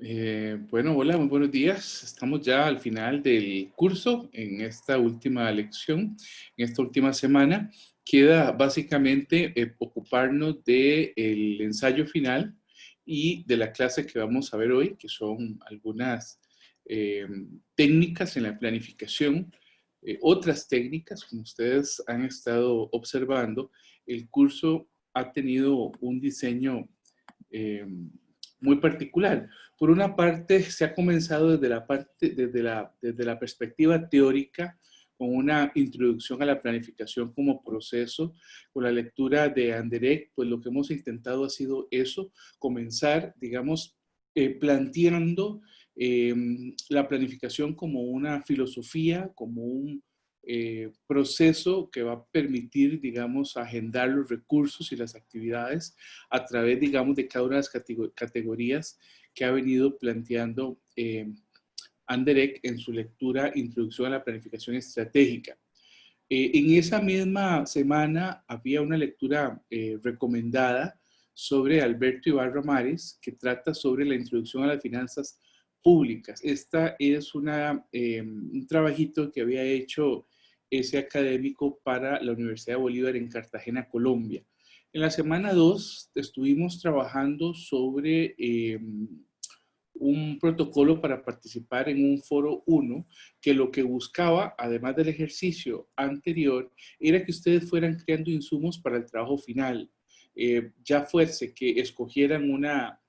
Bueno, hola, muy buenos días. Estamos ya al final del curso, en esta última lección, en esta última semana. Queda básicamente ocuparnos del ensayo final y de la clase que vamos a ver hoy, que son algunas eh, técnicas en la planificación, otras técnicas, como ustedes han estado observando. El curso ha tenido un diseño eh, muy particular. Por una parte, se ha comenzado desde la perspectiva teórica, con una introducción a la planificación como proceso, con la lectura de Anderek. Pues lo que hemos intentado ha sido eso, comenzar, digamos, planteando la planificación como una filosofía, como un proceso que va a permitir, digamos, agendar los recursos y las actividades a través, digamos, de cada una de las categorías que ha venido planteando Anderek en su lectura Introducción a la Planificación Estratégica. En esa misma semana había una lectura recomendada sobre Alberto Ibarra Mares, que trata sobre la introducción a las finanzas públicas. Esta es un trabajito que había hecho ese académico para la Universidad de Bolívar en Cartagena, Colombia. En la semana 2 estuvimos trabajando sobre un protocolo para participar en un foro 1 que lo que buscaba, además del ejercicio anterior, era que ustedes fueran creando insumos para el trabajo final. Ya fuese que escogieran una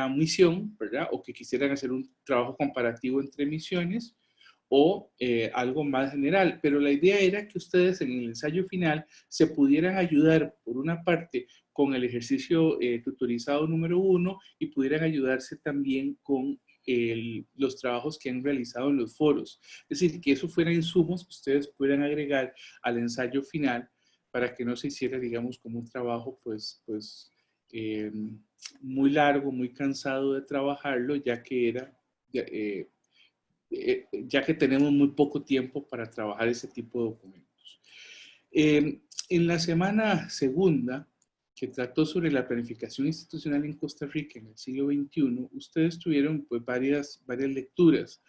misión, ¿verdad? O que quisieran hacer un trabajo comparativo entre misiones o algo más general. Pero la idea era que ustedes en el ensayo final se pudieran ayudar, por una parte, con el ejercicio tutorizado número 1 y pudieran ayudarse también con los trabajos que han realizado en los foros. Es decir, que eso fueran insumos que ustedes pudieran agregar al ensayo final para que no se hiciera, digamos, como un trabajo, eh, muy largo, muy cansado de trabajarlo, ya que tenemos muy poco tiempo para trabajar ese tipo de documentos. En la semana segunda, que trató sobre la planificación institucional en Costa Rica en el siglo XXI, ustedes tuvieron pues, varias lecturas,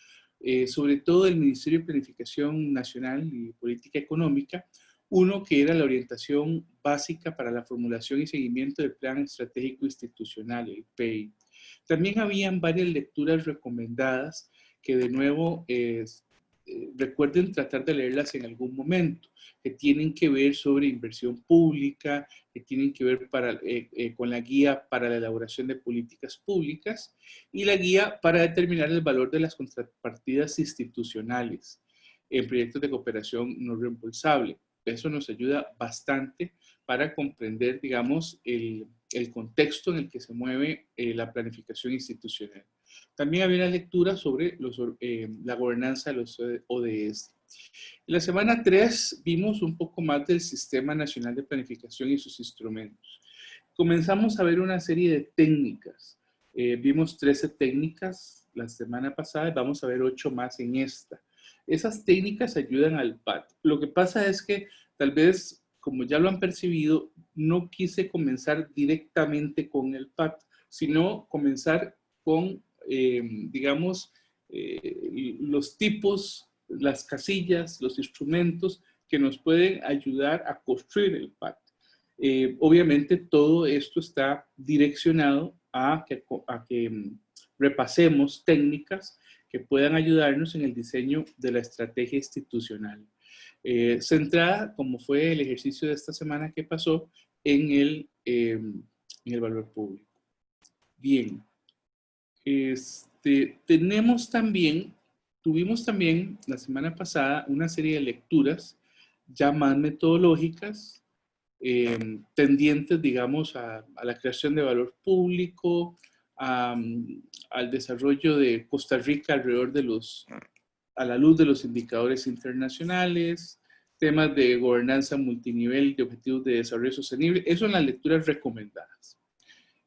sobre todo del Ministerio de Planificación Nacional y Política Económica, uno que era la orientación básica para la formulación y seguimiento del Plan Estratégico Institucional, el PEI. También habían varias lecturas recomendadas que de nuevo recuerden tratar de leerlas en algún momento, que tienen que ver sobre inversión pública, que tienen que ver con la guía para la elaboración de políticas públicas y la guía para determinar el valor de las contrapartidas institucionales en proyectos de cooperación no reembolsable. Eso nos ayuda bastante para comprender, digamos, el contexto en el que se mueve la planificación institucional. También había una lectura sobre la gobernanza de los ODS. En la semana 3 vimos un poco más del Sistema Nacional de Planificación y sus instrumentos. Comenzamos a ver una serie de técnicas. Vimos 13 técnicas la semana pasada y vamos a ver 8 más en esta. Esas técnicas ayudan al PAT. Lo que pasa es que tal vez, como ya lo han percibido, no quise comenzar directamente con el PAT, sino comenzar con, digamos, los tipos, las casillas, los instrumentos que nos pueden ayudar a construir el PAT. Obviamente todo esto está direccionado a que repasemos técnicas que puedan ayudarnos en el diseño de la estrategia institucional. Centrada, como fue el ejercicio de esta semana que pasó, en el valor público. Bien, tuvimos también la semana pasada una serie de lecturas ya más metodológicas, tendientes, digamos, a la creación de valor público, al desarrollo de Costa Rica alrededor a la luz de los indicadores internacionales, temas de gobernanza multinivel de objetivos de desarrollo sostenible. Eso son las lecturas recomendadas.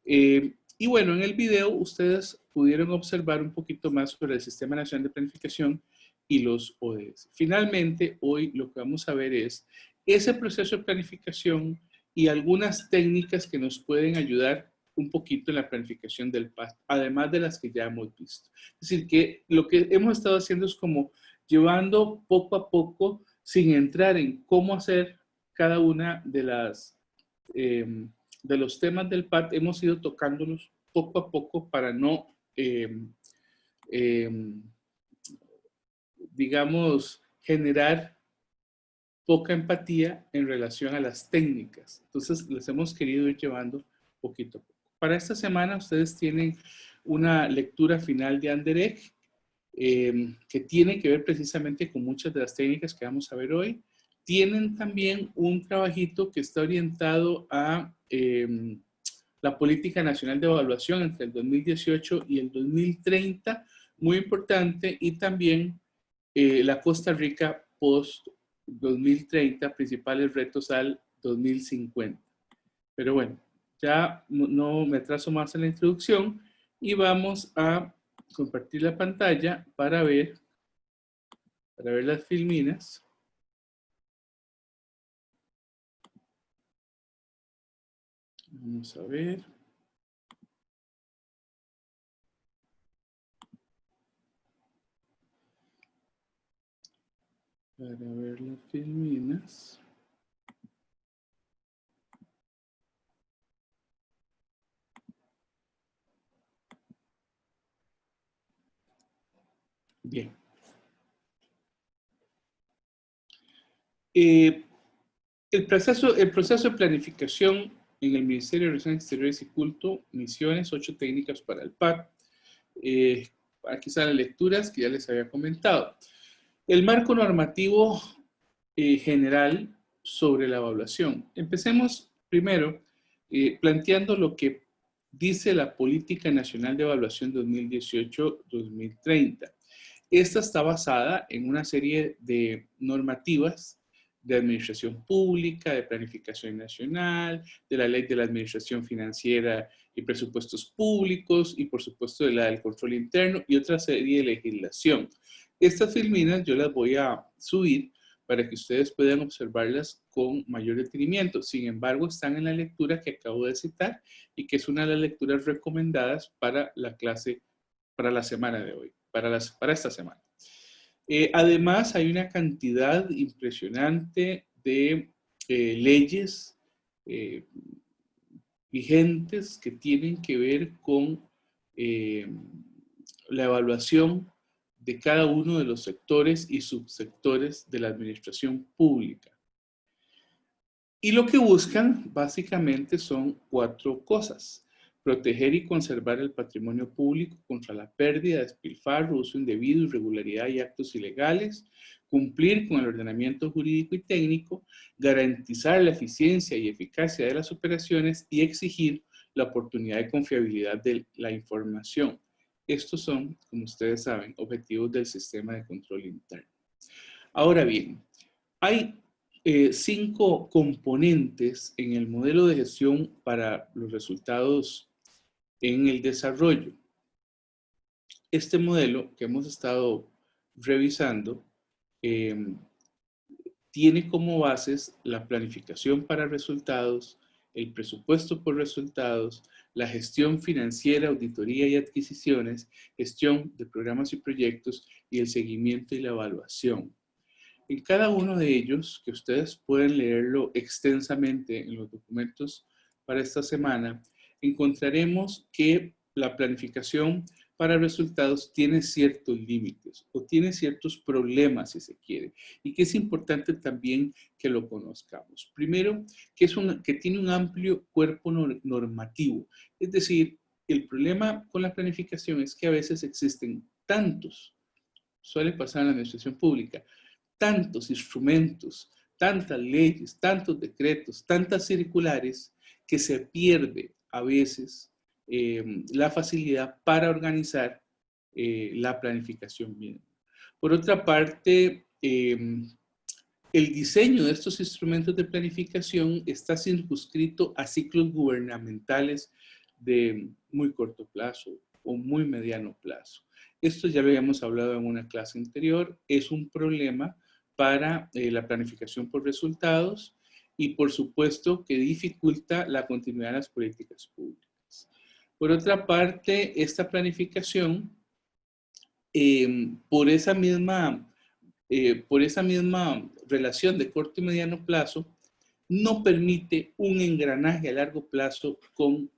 Y bueno, en el video ustedes pudieron observar un poquito más sobre el Sistema Nacional de Planificación y los ODS. Finalmente, hoy lo que vamos a ver es ese proceso de planificación y algunas técnicas que nos pueden ayudar un poquito en la planificación del PAT, además de las que ya hemos visto. Es decir, que lo que hemos estado haciendo es como llevando poco a poco, sin entrar en cómo hacer cada una de los temas del PAT, hemos ido tocándolos poco a poco para no, digamos, generar poca empatía en relación a las técnicas. Entonces, les hemos querido ir llevando poquito a poco. Para esta semana, ustedes tienen una lectura final de Anderegg, que tiene que ver precisamente con muchas de las técnicas que vamos a ver hoy. Tienen también un trabajito que está orientado a la Política Nacional de Evaluación entre el 2018 y el 2030, muy importante, y también la Costa Rica post 2030, principales retos al 2050. Pero bueno, ya no me atraso más en la introducción y vamos a compartir la pantalla para ver las filminas. Vamos a ver. Para ver las filminas. Bien. El proceso de planificación en el Ministerio de Relaciones Exteriores y Culto, misiones, 8 técnicas para el PAT. Aquí están las lecturas que ya les había comentado. El marco normativo general sobre la evaluación. Empecemos primero planteando lo que dice la Política Nacional de Evaluación 2018-2030. Esta está basada en una serie de normativas de administración pública, de planificación nacional, de la ley de la administración financiera y presupuestos públicos y por supuesto de la del control interno y otra serie de legislación. Estas filminas yo las voy a subir para que ustedes puedan observarlas con mayor detenimiento. Sin embargo, están en la lectura que acabo de citar y que es una de las lecturas recomendadas para la clase, para la semana de hoy, para esta semana. Además, hay una cantidad impresionante de leyes vigentes que tienen que ver con la evaluación de cada uno de los sectores y subsectores de la administración pública. Y lo que buscan básicamente son 4 cosas. Proteger y conservar el patrimonio público contra la pérdida, despilfarro, uso indebido, irregularidad y actos ilegales, cumplir con el ordenamiento jurídico y técnico, garantizar la eficiencia y eficacia de las operaciones y exigir la oportunidad de confiabilidad de la información. Estos son, como ustedes saben, objetivos del sistema de control interno. Ahora bien, hay 5 componentes en el modelo de gestión para los resultados en el desarrollo. Este modelo que hemos estado revisando tiene como bases la planificación para resultados, el presupuesto por resultados, la gestión financiera, auditoría y adquisiciones, gestión de programas y proyectos y el seguimiento y la evaluación. En cada uno de ellos, que ustedes pueden leerlo extensamente en los documentos para esta semana, encontraremos que la planificación para resultados tiene ciertos límites o tiene ciertos problemas, si se quiere, y que es importante también que lo conozcamos. Primero, que tiene un amplio cuerpo normativo, es decir, el problema con la planificación es que a veces existen tantos, suele pasar en la administración pública, tantos instrumentos, tantas leyes, tantos decretos, tantas circulares, que se pierde a veces la facilidad para organizar la planificación bien. Por otra parte, el diseño de estos instrumentos de planificación está circunscrito a ciclos gubernamentales de muy corto plazo o muy mediano plazo. Esto ya lo habíamos hablado en una clase anterior, es un problema para la planificación por resultados y por supuesto que dificulta la continuidad de las políticas públicas. Por otra parte, esta planificación, por esa misma relación de corto y mediano plazo, no permite un engranaje a largo plazo con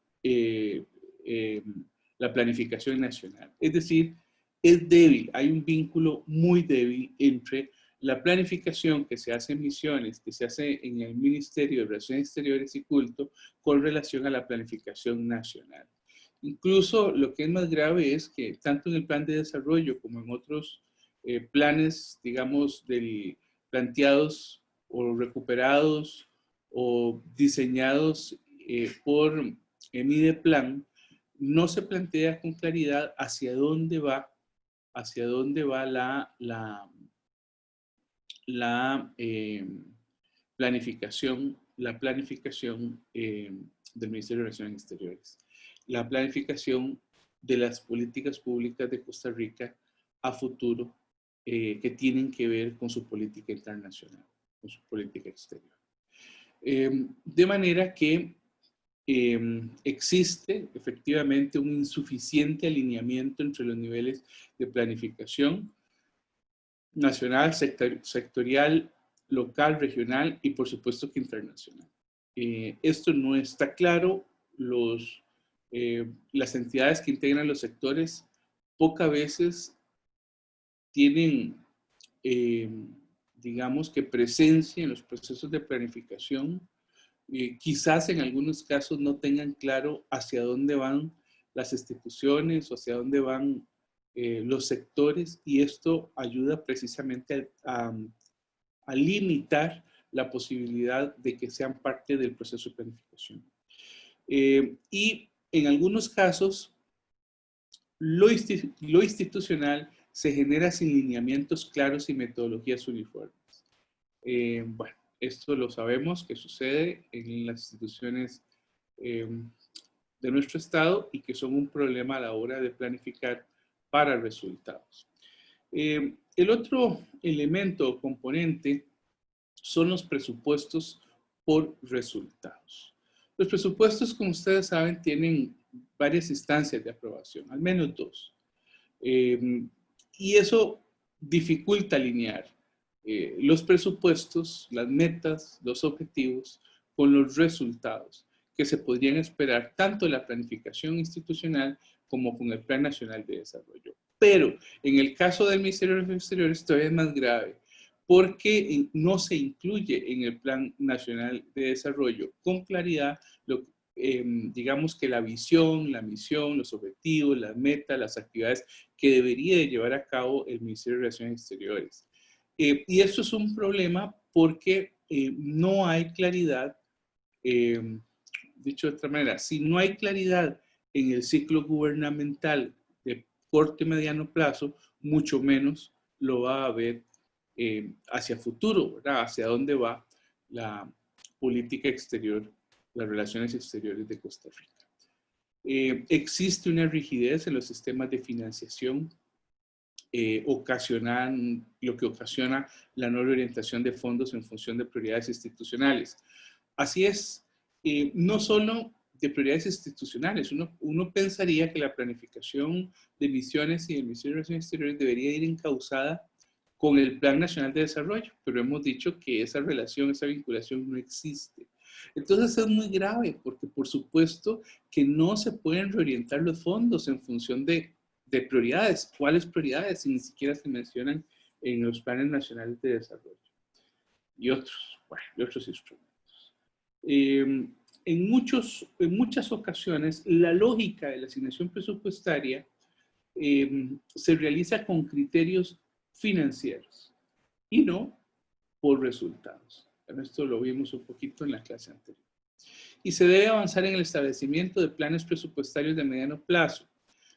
la planificación nacional. Es decir, es débil, hay un vínculo muy débil entre la planificación que se hace en misiones, que se hace en el Ministerio de Relaciones Exteriores y Culto, con relación a la planificación nacional. Incluso lo que es más grave es que tanto en el plan de desarrollo como en otros planes, digamos, planteados o recuperados o diseñados por Mideplan, no se plantea con claridad hacia dónde va la planificación del Ministerio de Relaciones Exteriores, la planificación de las políticas públicas de Costa Rica a futuro que tienen que ver con su política internacional, con su política exterior. De manera que existe efectivamente un insuficiente alineamiento entre los niveles de planificación nacional, sectorial, local, regional y por supuesto que internacional. Esto no está claro. Las entidades que integran los sectores pocas veces tienen, digamos que presencia en los procesos de planificación. Quizás en algunos casos no tengan claro hacia dónde van las instituciones o hacia dónde van los sectores, y esto ayuda precisamente a limitar la posibilidad de que sean parte del proceso de planificación. Y en algunos casos, lo institucional se genera sin lineamientos claros y metodologías uniformes. Bueno, esto lo sabemos que sucede en las instituciones de nuestro Estado y que son un problema a la hora de planificar para resultados. El otro elemento o componente son los presupuestos por resultados. Los presupuestos, como ustedes saben, tienen varias instancias de aprobación, al menos dos. Y eso dificulta alinear los presupuestos, las metas, los objetivos con los resultados que se podrían esperar tanto en la planificación institucional como con el Plan Nacional de Desarrollo. Pero en el caso del Ministerio de Relaciones Exteriores todavía es más grave, porque no se incluye en el Plan Nacional de Desarrollo con claridad digamos que la visión, la misión, los objetivos, las metas, las actividades que debería de llevar a cabo el Ministerio de Relaciones Exteriores. Y esto es un problema porque no hay claridad, dicho de otra manera, si no hay claridad en el ciclo gubernamental de corto y mediano plazo, mucho menos lo va a haber hacia futuro, ¿verdad? Hacia dónde va la política exterior, las relaciones exteriores de Costa Rica. Existe una rigidez en los sistemas de financiación, lo que ocasiona la no orientación de fondos en función de prioridades institucionales. Así es, no solo de prioridades institucionales. Uno pensaría que la planificación de misiones y del Ministerio de Relaciones Exteriores debería ir encauzada con el Plan Nacional de Desarrollo, pero hemos dicho que esa relación, esa vinculación no existe. Entonces es muy grave porque por supuesto que no se pueden reorientar los fondos en función de prioridades. ¿Cuáles prioridades? Si ni siquiera se mencionan en los planes nacionales de desarrollo. Y otros, bueno, y otros instrumentos. En muchas ocasiones, la lógica de la asignación presupuestaria se realiza con criterios financieros y no por resultados. Esto lo vimos un poquito en la clase anterior. Y se debe avanzar en el establecimiento de planes presupuestarios de mediano plazo.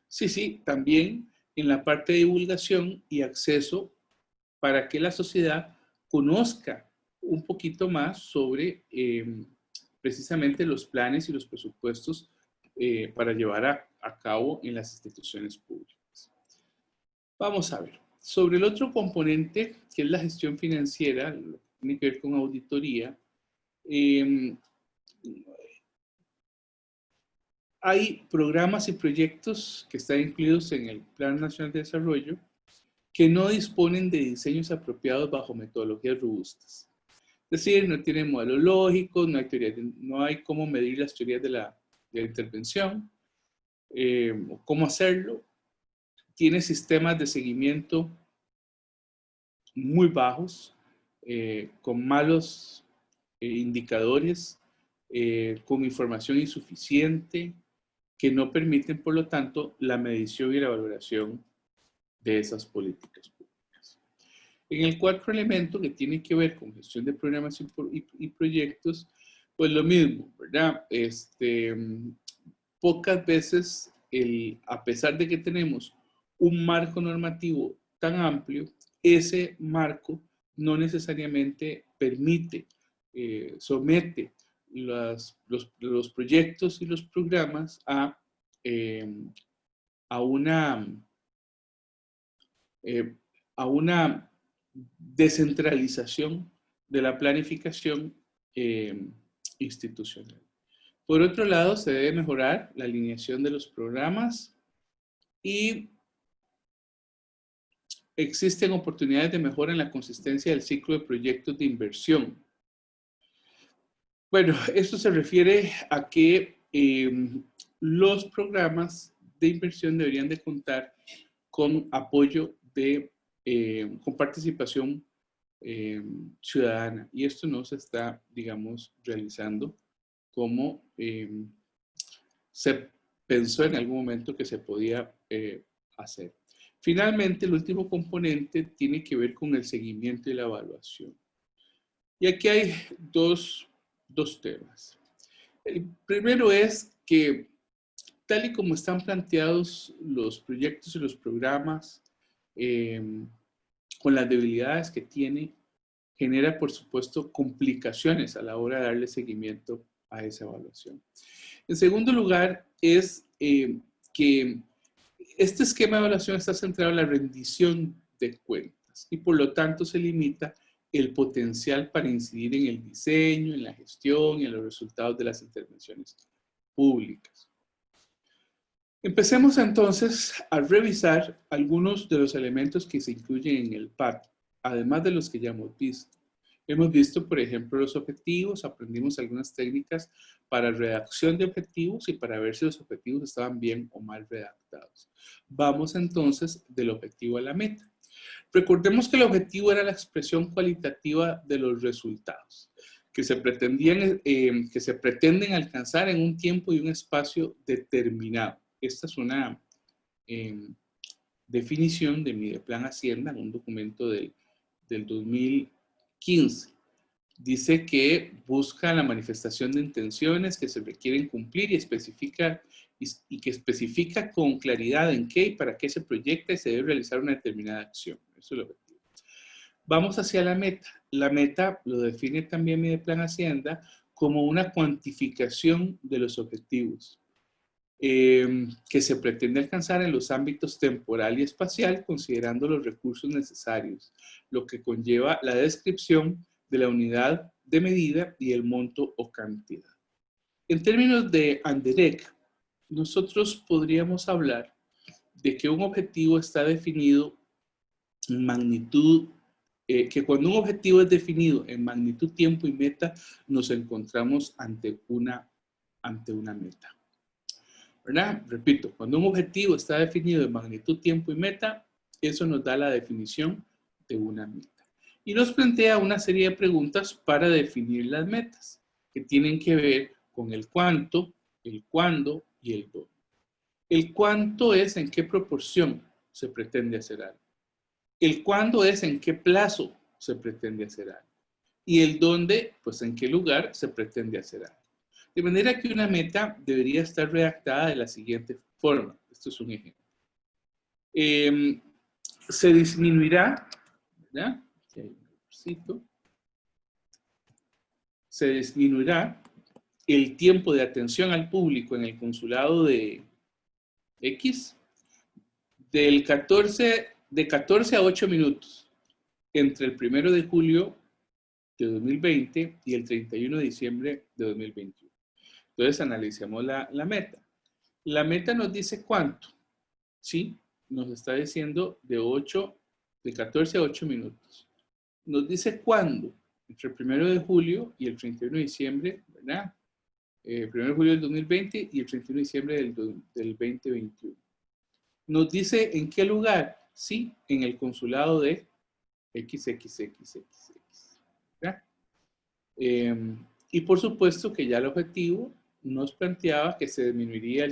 Sí, también en la parte de divulgación y acceso para que la sociedad conozca un poquito más sobre precisamente los planes y los presupuestos para llevar a cabo en las instituciones públicas. Vamos a ver. Sobre el otro componente, que es la gestión financiera, lo que tiene que ver con auditoría, hay programas y proyectos que están incluidos en el Plan Nacional de Desarrollo que no disponen de diseños apropiados bajo metodologías robustas. Es decir, no tienen modelos lógicos, no hay, no hay cómo medir las teorías de la intervención, cómo hacerlo. Tiene sistemas de seguimiento muy bajos, con malos indicadores, con información insuficiente, que no permiten, por lo tanto, la medición y la valoración de esas políticas públicas. En el cuarto elemento, que tiene que ver con gestión de programas y proyectos, pues lo mismo, ¿verdad? Pocas veces, a pesar de que tenemos un marco normativo tan amplio, ese marco no necesariamente permite, somete los proyectos y los programas a una descentralización de la planificación institucional. Por otro lado, se debe mejorar la alineación de los programas y existen oportunidades de mejora en la consistencia del ciclo de proyectos de inversión. Bueno, esto se refiere a que los programas de inversión deberían de contar con apoyo con participación ciudadana, y esto no se está, digamos, realizando como se pensó en algún momento que se podía hacer. Finalmente, el último componente tiene que ver con el seguimiento y la evaluación. Y aquí hay dos temas. El primero es que, tal y como están planteados los proyectos y los programas, con las debilidades que tiene, genera, por supuesto, complicaciones a la hora de darle seguimiento a esa evaluación. En segundo lugar, es que este esquema de evaluación está centrado en la rendición de cuentas y por lo tanto se limita el potencial para incidir en el diseño, en la gestión y en los resultados de las intervenciones públicas. Empecemos entonces a revisar algunos de los elementos que se incluyen en el PAT, además de los que ya hemos visto. Hemos visto, por ejemplo, los objetivos, aprendimos algunas técnicas para redacción de objetivos y para ver si los objetivos estaban bien o mal redactados. Vamos entonces del objetivo a la meta. Recordemos que el objetivo era la expresión cualitativa de los resultados que se pretenden alcanzar en un tiempo y un espacio determinado. Esta es una definición de Mideplan Hacienda, un documento del 2015. Dice que busca la manifestación de intenciones que se requieren cumplir y que especifica con claridad en qué y para qué se proyecta y se debe realizar una determinada acción. Eso es lo objetivo. Vamos hacia la meta. La meta lo define también Mideplan Hacienda como una cuantificación de los objetivos que se pretende alcanzar en los ámbitos temporal y espacial, considerando los recursos necesarios, lo que conlleva la descripción de la unidad de medida y el monto o cantidad. En términos de Anderek, nosotros podríamos hablar de que un objetivo está definido en magnitud, que cuando un objetivo es definido en magnitud, tiempo y meta, nos encontramos ante una meta. ¿Verdad? Repito, cuando un objetivo está definido en magnitud, tiempo y meta, eso nos da la definición de una meta. Y nos plantea una serie de preguntas para definir las metas, que tienen que ver con el cuánto, el cuándo y el dónde. El cuánto es en qué proporción se pretende hacer algo. El cuándo es en qué plazo se pretende hacer algo. Y el dónde, pues en qué lugar se pretende hacer algo. De manera que una meta debería estar redactada de la siguiente forma. Esto es un ejemplo. Se disminuirá, ¿verdad? Se disminuirá el tiempo de atención al público en el consulado de X de 14 a 8 minutos entre el 1 de julio de 2020 y el 31 de diciembre de 2021. Entonces analicemos la meta. La meta nos dice cuánto, ¿sí? Nos está diciendo de 14 a 8 minutos. Nos dice cuándo, entre el 1 de julio y el 31 de diciembre, ¿verdad? 1 de julio del 2020 y el 31 de diciembre del 2021. Nos dice en qué lugar, sí, en el consulado de XXXX. ¿Verdad? Y por supuesto que ya el objetivo nos planteaba que se disminuiría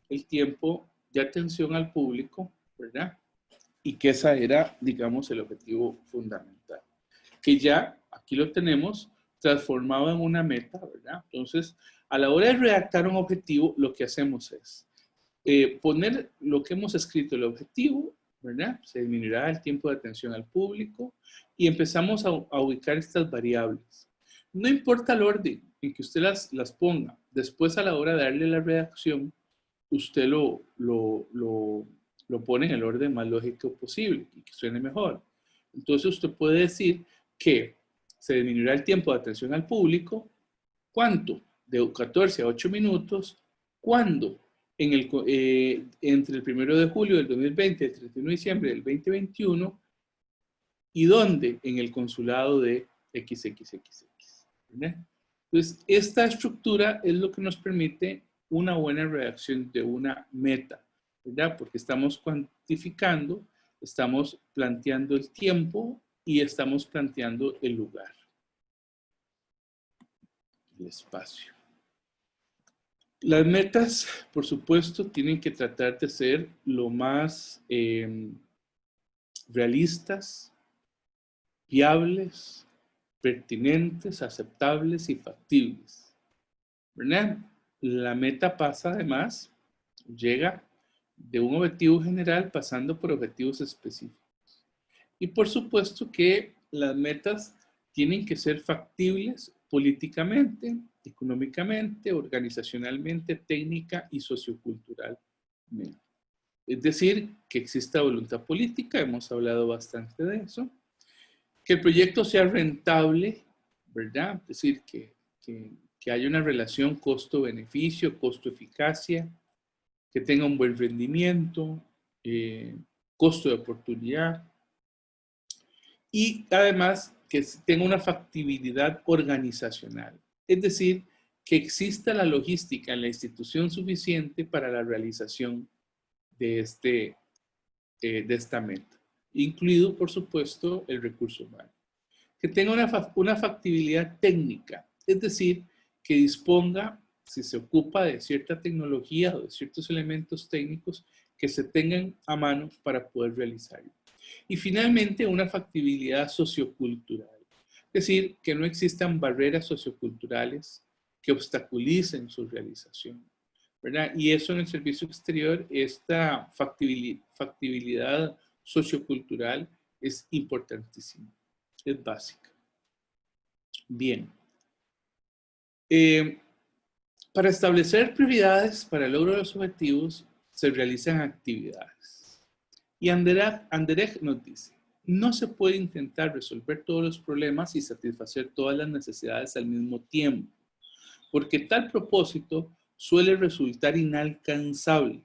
el tiempo de atención al público, ¿verdad? Y que esa era, digamos, el objetivo fundamental. Que ya aquí lo tenemos transformado en una meta, ¿verdad? Entonces, a la hora de redactar un objetivo, lo que hacemos es poner lo que hemos escrito, el objetivo, ¿verdad? Se disminuirá el tiempo de atención al público y empezamos a ubicar estas variables. No importa el orden en que usted las ponga, después a la hora de darle la redacción, usted lo pone en el orden más lógico posible y que suene mejor. Entonces usted puede decir que se disminuirá el tiempo de atención al público. ¿Cuánto? De 14 a 8 minutos. ¿Cuándo? Entre el 1 de julio del 2020 y el 31 de diciembre del 2021. ¿Y dónde? En el consulado de XXXX. ¿Verdad? Entonces, esta estructura es lo que nos permite una buena redacción de una meta, ¿verdad? Porque estamos cuantificando, estamos planteando el tiempo y estamos planteando el lugar, el espacio. Las metas, por supuesto, tienen que tratar de ser lo más realistas, viables, pertinentes, aceptables y factibles, ¿verdad? La meta pasa además, llega de un objetivo general pasando por objetivos específicos. Y por supuesto que las metas tienen que ser factibles políticamente, económicamente, organizacionalmente, técnica y socioculturalmente. Es decir, que exista voluntad política, hemos hablado bastante de eso, que el proyecto sea rentable, ¿verdad? Es decir, que haya una relación costo-beneficio, costo-eficacia, que tenga un buen rendimiento, costo de oportunidad y además que tenga una factibilidad organizacional. Es decir, que exista la logística en la institución suficiente para la realización de esta meta, incluido, por supuesto, el recurso humano. Que tenga una factibilidad técnica, es decir, que disponga, si se ocupa de cierta tecnología o de ciertos elementos técnicos, que se tengan a mano para poder realizarlo. Y finalmente, una factibilidad sociocultural, es decir, que no existan barreras socioculturales que obstaculicen su realización, ¿verdad? Y eso en el servicio exterior, esta factibilidad sociocultural es importantísima, es básica. Bien. Para establecer prioridades para el logro de los objetivos, se realizan actividades. Y Anderegg nos dice, no se puede intentar resolver todos los problemas y satisfacer todas las necesidades al mismo tiempo, porque tal propósito suele resultar inalcanzable,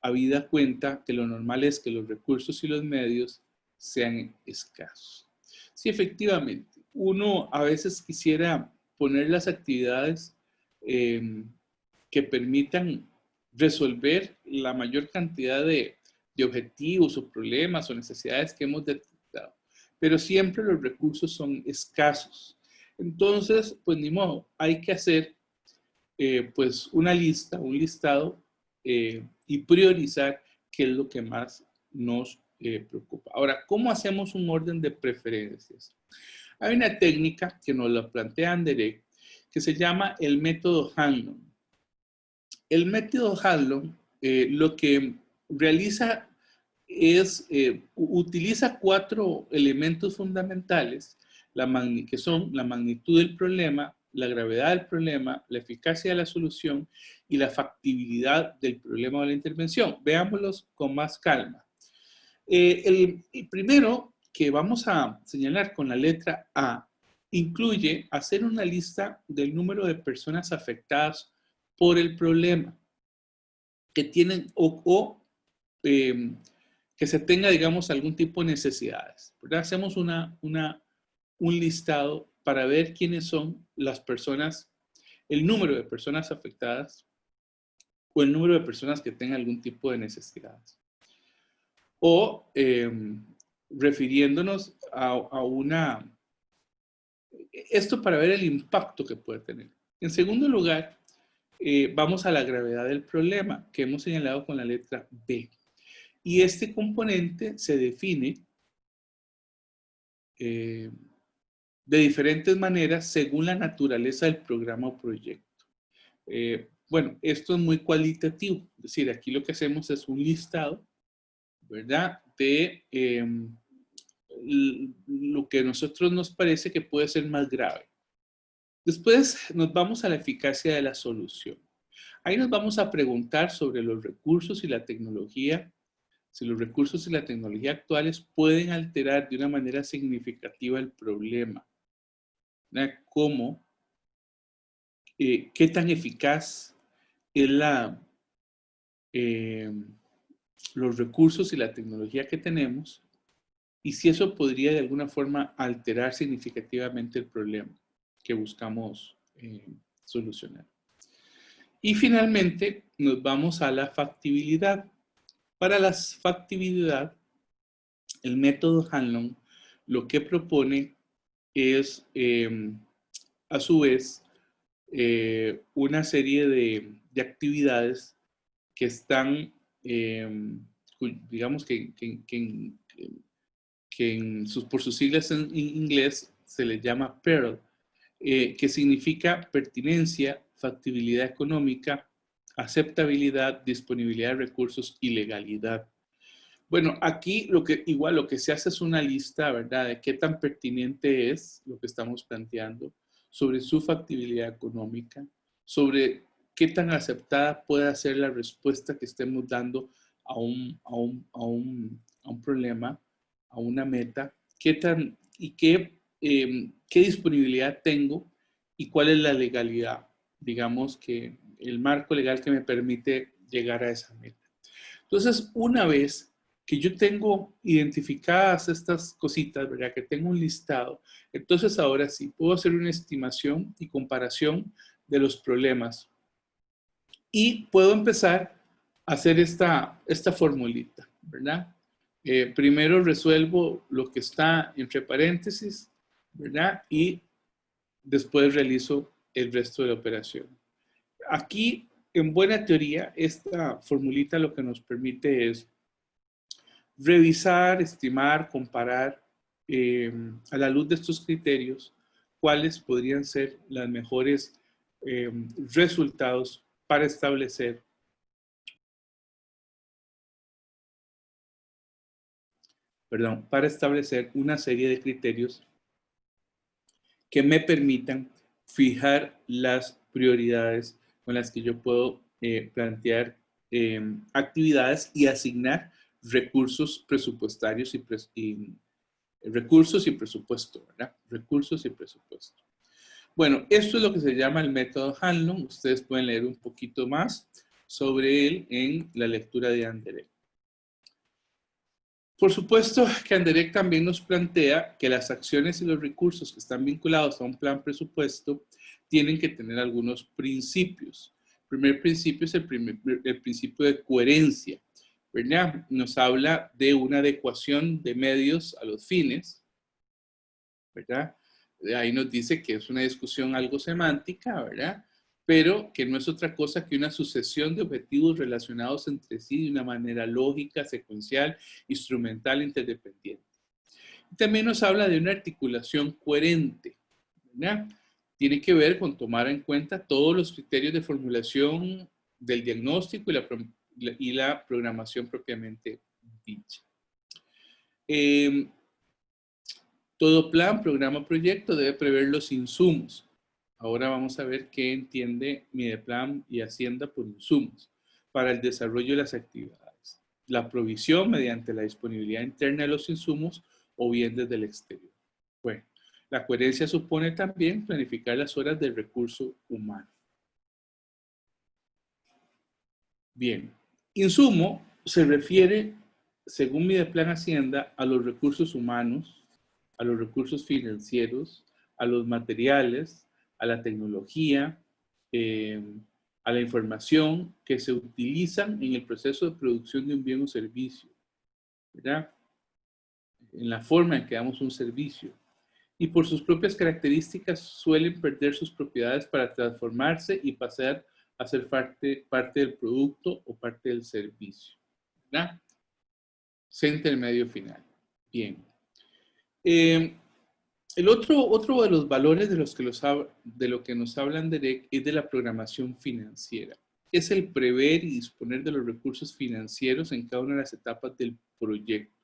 habida cuenta que lo normal es que los recursos y los medios sean escasos. Sí, efectivamente, uno a veces quisiera poner las actividades que permitan resolver la mayor cantidad de objetivos o problemas o necesidades que hemos detectado, pero siempre los recursos son escasos. Entonces, pues ni modo, hay que hacer pues una lista, un listado y priorizar qué es lo que más nos preocupa. Ahora, ¿cómo hacemos un orden de preferencias? Hay una técnica que nos la plantea Anderegg que se llama el método Hanlon. El método Hanlon lo que realiza es, utiliza 4 elementos fundamentales, que son la magnitud del problema, la gravedad del problema, la eficacia de la solución y la factibilidad del problema o de la intervención. Veámoslos con más calma. El primero que vamos a señalar con la letra A incluye hacer una lista del número de personas afectadas por el problema. que tienen que se tenga, digamos, algún tipo de necesidades, ¿verdad? Hacemos un listado para ver quiénes son las personas, el número de personas afectadas o el número de personas que tengan algún tipo de necesidades. O refiriéndonos a esto para ver el impacto que puede tener. En segundo lugar, vamos a la gravedad del problema que hemos señalado con la letra B. Y este componente se define de diferentes maneras según la naturaleza del programa o proyecto. Bueno, esto es muy cualitativo, es decir, aquí lo que hacemos es un listado, ¿verdad? De lo que a nosotros nos parece que puede ser más grave. Después nos vamos a la eficacia de la solución. Ahí nos vamos a preguntar sobre los recursos y la tecnología, si los recursos y la tecnología actuales pueden alterar de una manera significativa el problema. ¿Verdad? ¿Cómo? ¿Qué tan eficaz es los recursos y la tecnología que tenemos? Y si eso podría de alguna forma alterar significativamente el problema que buscamos solucionar. Y finalmente nos vamos a la factibilidad. Para la factibilidad, el método Hanlon lo que propone es, a su vez, una serie de actividades que están, digamos por sus siglas en inglés se les llama PEARL, que significa pertinencia, factibilidad económica, aceptabilidad, disponibilidad de recursos y legalidad. Bueno, aquí lo que se hace es una lista, ¿verdad?, de qué tan pertinente es lo que estamos planteando, sobre su factibilidad económica, sobre qué tan aceptada puede ser la respuesta que estemos dando a un problema, a una meta, qué disponibilidad tengo y cuál es la legalidad, digamos que el marco legal que me permite llegar a esa meta. Entonces, una vez que yo tengo identificadas estas cositas, ¿verdad? Que tengo un listado, entonces ahora sí puedo hacer una estimación y comparación de los problemas y puedo empezar a hacer esta formulita, ¿verdad? Primero resuelvo lo que está entre paréntesis, ¿verdad? Y después realizo el resto de la operación. Aquí, en buena teoría, esta formulita lo que nos permite es revisar, estimar, comparar a la luz de estos criterios cuáles podrían ser los mejores resultados para establecer una serie de criterios que me permitan fijar las prioridades con las que yo puedo plantear actividades y asignar recursos presupuestarios y recursos y presupuesto, ¿verdad? Recursos y presupuesto. Bueno, esto es lo que se llama el método Hanlon. Ustedes pueden leer un poquito más sobre él en la lectura de Anderek. Por supuesto que Anderek también nos plantea que las acciones y los recursos que están vinculados a un plan presupuesto tienen que tener algunos principios. El primer principio es el principio de coherencia, ¿verdad? Nos habla de una adecuación de medios a los fines, ¿verdad? Ahí nos dice que es una discusión algo semántica, ¿verdad? Pero que no es otra cosa que una sucesión de objetivos relacionados entre sí de una manera lógica, secuencial, instrumental, interdependiente. También nos habla de una articulación coherente, ¿verdad? Tiene que ver con tomar en cuenta todos los criterios de formulación del diagnóstico y la programación propiamente dicha. Todo plan, programa, proyecto debe prever los insumos. Ahora vamos a ver qué entiende Mideplan y Hacienda por insumos para el desarrollo de las actividades. La provisión mediante la disponibilidad interna de los insumos o bien desde el exterior. Bueno, la coherencia supone también planificar las horas del recurso humano. Bien, Insumo se refiere, según Mideplan Hacienda, a los recursos humanos, a los recursos financieros, a los materiales, a la tecnología, a la información que se utilizan en el proceso de producción de un bien o servicio, ¿verdad? En la forma en que damos un servicio. Y por sus propias características suelen perder sus propiedades para transformarse y pasar a ser parte del producto o parte del servicio, ¿verdad? Centro medio final. Bien. El otro de los valores de lo que nos hablan Derek es de la programación financiera. Es el prever y disponer de los recursos financieros en cada una de las etapas del proyecto.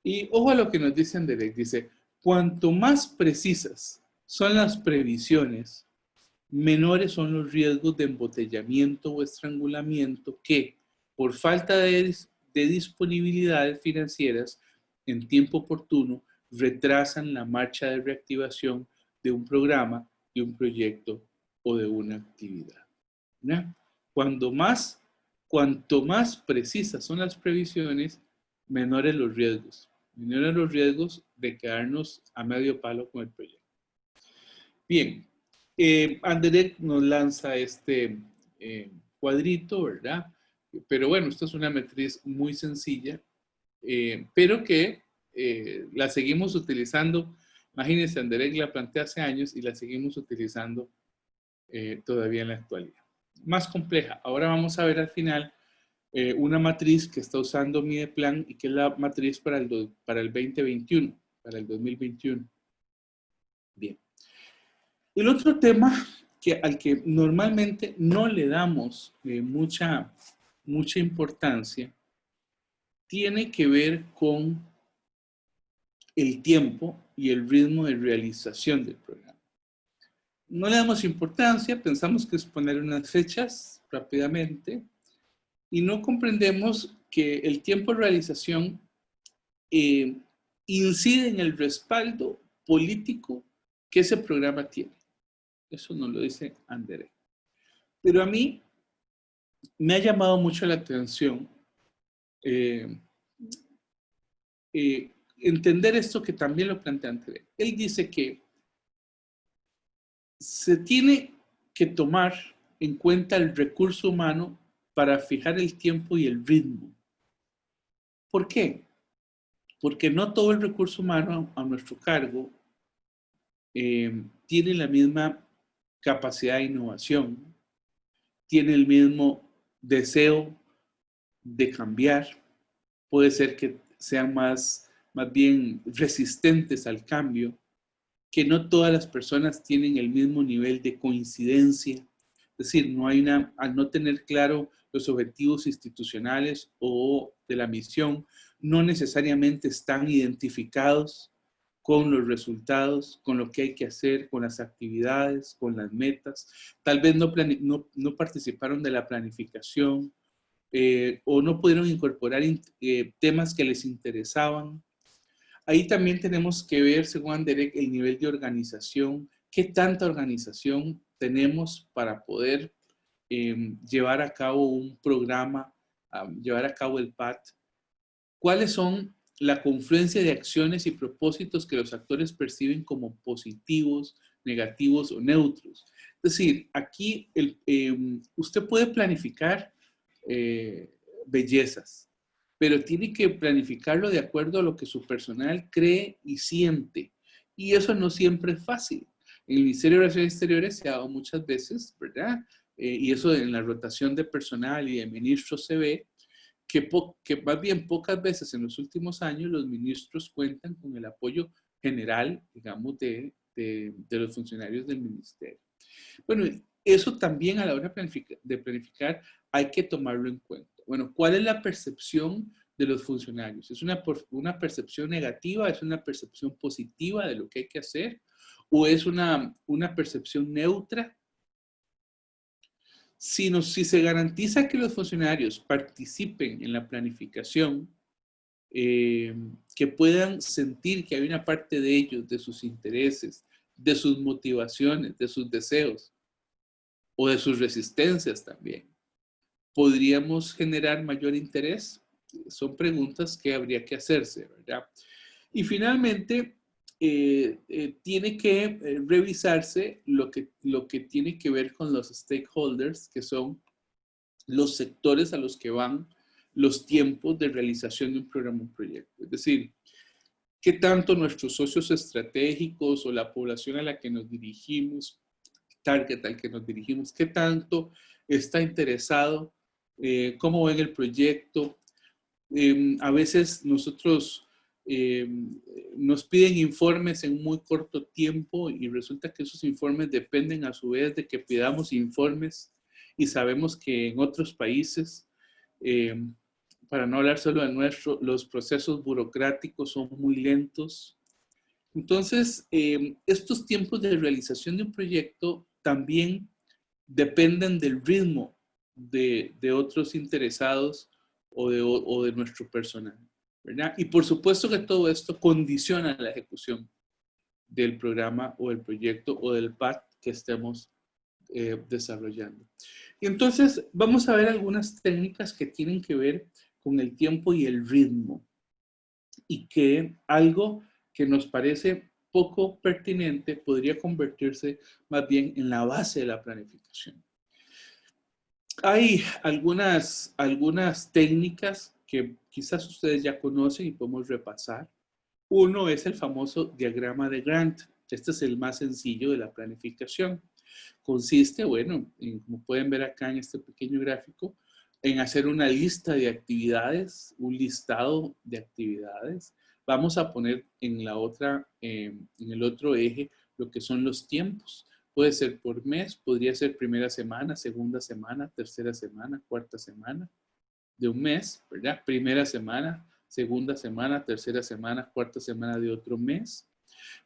Y ojo a lo que nos dice Derek, dice, cuanto más precisas son las previsiones, menores son los riesgos de embotellamiento o estrangulamiento que, por falta de disponibilidades financieras en tiempo oportuno, retrasan la marcha de reactivación de un programa, de un proyecto o de una actividad. ¿No? Cuanto más precisas son las previsiones, menores los riesgos. Menores los riesgos de quedarnos a medio palo con el proyecto. Bien, Anderek nos lanza este cuadrito, ¿verdad? Pero bueno, esta es una matriz muy sencilla, pero que la seguimos utilizando. Imagínense, Anderek la plantea hace años y la seguimos utilizando todavía en la actualidad. Más compleja. Ahora vamos a ver al final una matriz que está usando Mideplan y que es la matriz para el 2021, para el 2021. Bien. El otro tema al que normalmente no le damos mucha importancia tiene que ver con el tiempo y el ritmo de realización del programa. No le damos importancia, pensamos que es poner unas fechas rápidamente y no comprendemos que el tiempo de realización incide en el respaldo político que ese programa tiene. Eso nos lo dice Anderek. Pero a mí me ha llamado mucho la atención entender esto que también lo plantea Anderek. Él dice que se tiene que tomar en cuenta el recurso humano para fijar el tiempo y el ritmo. ¿Por qué? Porque no todo el recurso humano a nuestro cargo tiene la misma capacidad de innovación, tiene el mismo deseo de cambiar, puede ser que sean más bien resistentes al cambio, que no todas las personas tienen el mismo nivel de coincidencia, es decir, al no tener claro los objetivos institucionales o de la misión, no necesariamente están identificados con los resultados, con lo que hay que hacer, con las actividades, con las metas. Tal vez no participaron de la planificación o no pudieron incorporar temas que les interesaban. Ahí también tenemos que ver, según Anderek, el nivel de organización. ¿Qué tanta organización tenemos para poder llevar a cabo un programa, llevar a cabo el PAT? ¿Cuáles son la confluencia de acciones y propósitos que los actores perciben como positivos, negativos o neutros? Es decir, aquí usted puede planificar bellezas, pero tiene que planificarlo de acuerdo a lo que su personal cree y siente. Y eso no siempre es fácil. En el Ministerio de Relaciones Exteriores se ha dado muchas veces, ¿verdad? Y eso en la rotación de personal y de ministros se ve, que más bien pocas veces en los últimos años los ministros cuentan con el apoyo general, digamos, de los funcionarios del ministerio. Bueno, eso también a la hora de planificar hay que tomarlo en cuenta. Bueno, ¿cuál es la percepción de los funcionarios? ¿Es una percepción negativa? ¿Es una percepción positiva de lo que hay que hacer? ¿O es una percepción neutra? Si se garantiza que los funcionarios participen en la planificación, que puedan sentir que hay una parte de ellos, de sus intereses, de sus motivaciones, de sus deseos o de sus resistencias también, podríamos generar mayor interés? Son preguntas que habría que hacerse, ¿verdad? Y finalmente, tiene que revisarse lo que tiene que ver con los stakeholders, que son los sectores a los que van los tiempos de realización de un programa o un proyecto. Es decir, qué tanto nuestros socios estratégicos o la población a la que nos dirigimos, target al que nos dirigimos, qué tanto está interesado, cómo ven el proyecto. A veces nosotros nos piden informes en muy corto tiempo y resulta que esos informes dependen a su vez de que pidamos informes y sabemos que en otros países, para no hablar solo de nuestro, los procesos burocráticos son muy lentos. Entonces, estos tiempos de realización de un proyecto también dependen del ritmo de otros interesados o de nuestro personal, ¿verdad? Y por supuesto que todo esto condiciona la ejecución del programa o del proyecto o del PAT que estemos desarrollando. Y entonces vamos a ver algunas técnicas que tienen que ver con el tiempo y el ritmo y que algo que nos parece poco pertinente podría convertirse más bien en la base de la planificación. Hay algunas técnicas que quizás ustedes ya conocen y podemos repasar. Uno es el famoso diagrama de Gantt. Este es el más sencillo de la planificación. Consiste, bueno, como pueden ver acá en este pequeño gráfico, en hacer una lista de actividades, un listado de actividades. Vamos a poner en el otro eje lo que son los tiempos. Puede ser por mes, podría ser primera semana, segunda semana, tercera semana, cuarta semana de un mes, ¿verdad? Primera semana, segunda semana, tercera semana, cuarta semana de otro mes.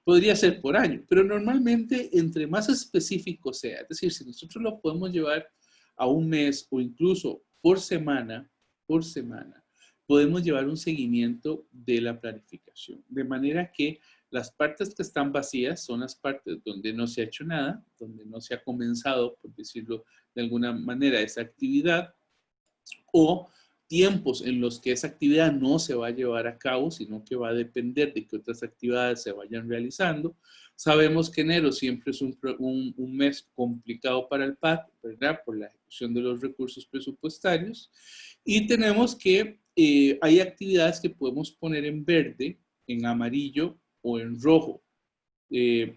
Podría ser por año, pero normalmente entre más específico sea, es decir, si nosotros lo podemos llevar a un mes o incluso por semana, podemos llevar un seguimiento de la planificación. De manera que las partes que están vacías son las partes donde no se ha hecho nada, donde no se ha comenzado, por decirlo de alguna manera, esa actividad, o tiempos en los que esa actividad no se va a llevar a cabo, sino que va a depender de que otras actividades se vayan realizando. Sabemos que enero siempre es un mes complicado para el PAT, ¿verdad? Por la ejecución de los recursos presupuestarios. Y tenemos que hay actividades que podemos poner en verde, en amarillo o en rojo. Y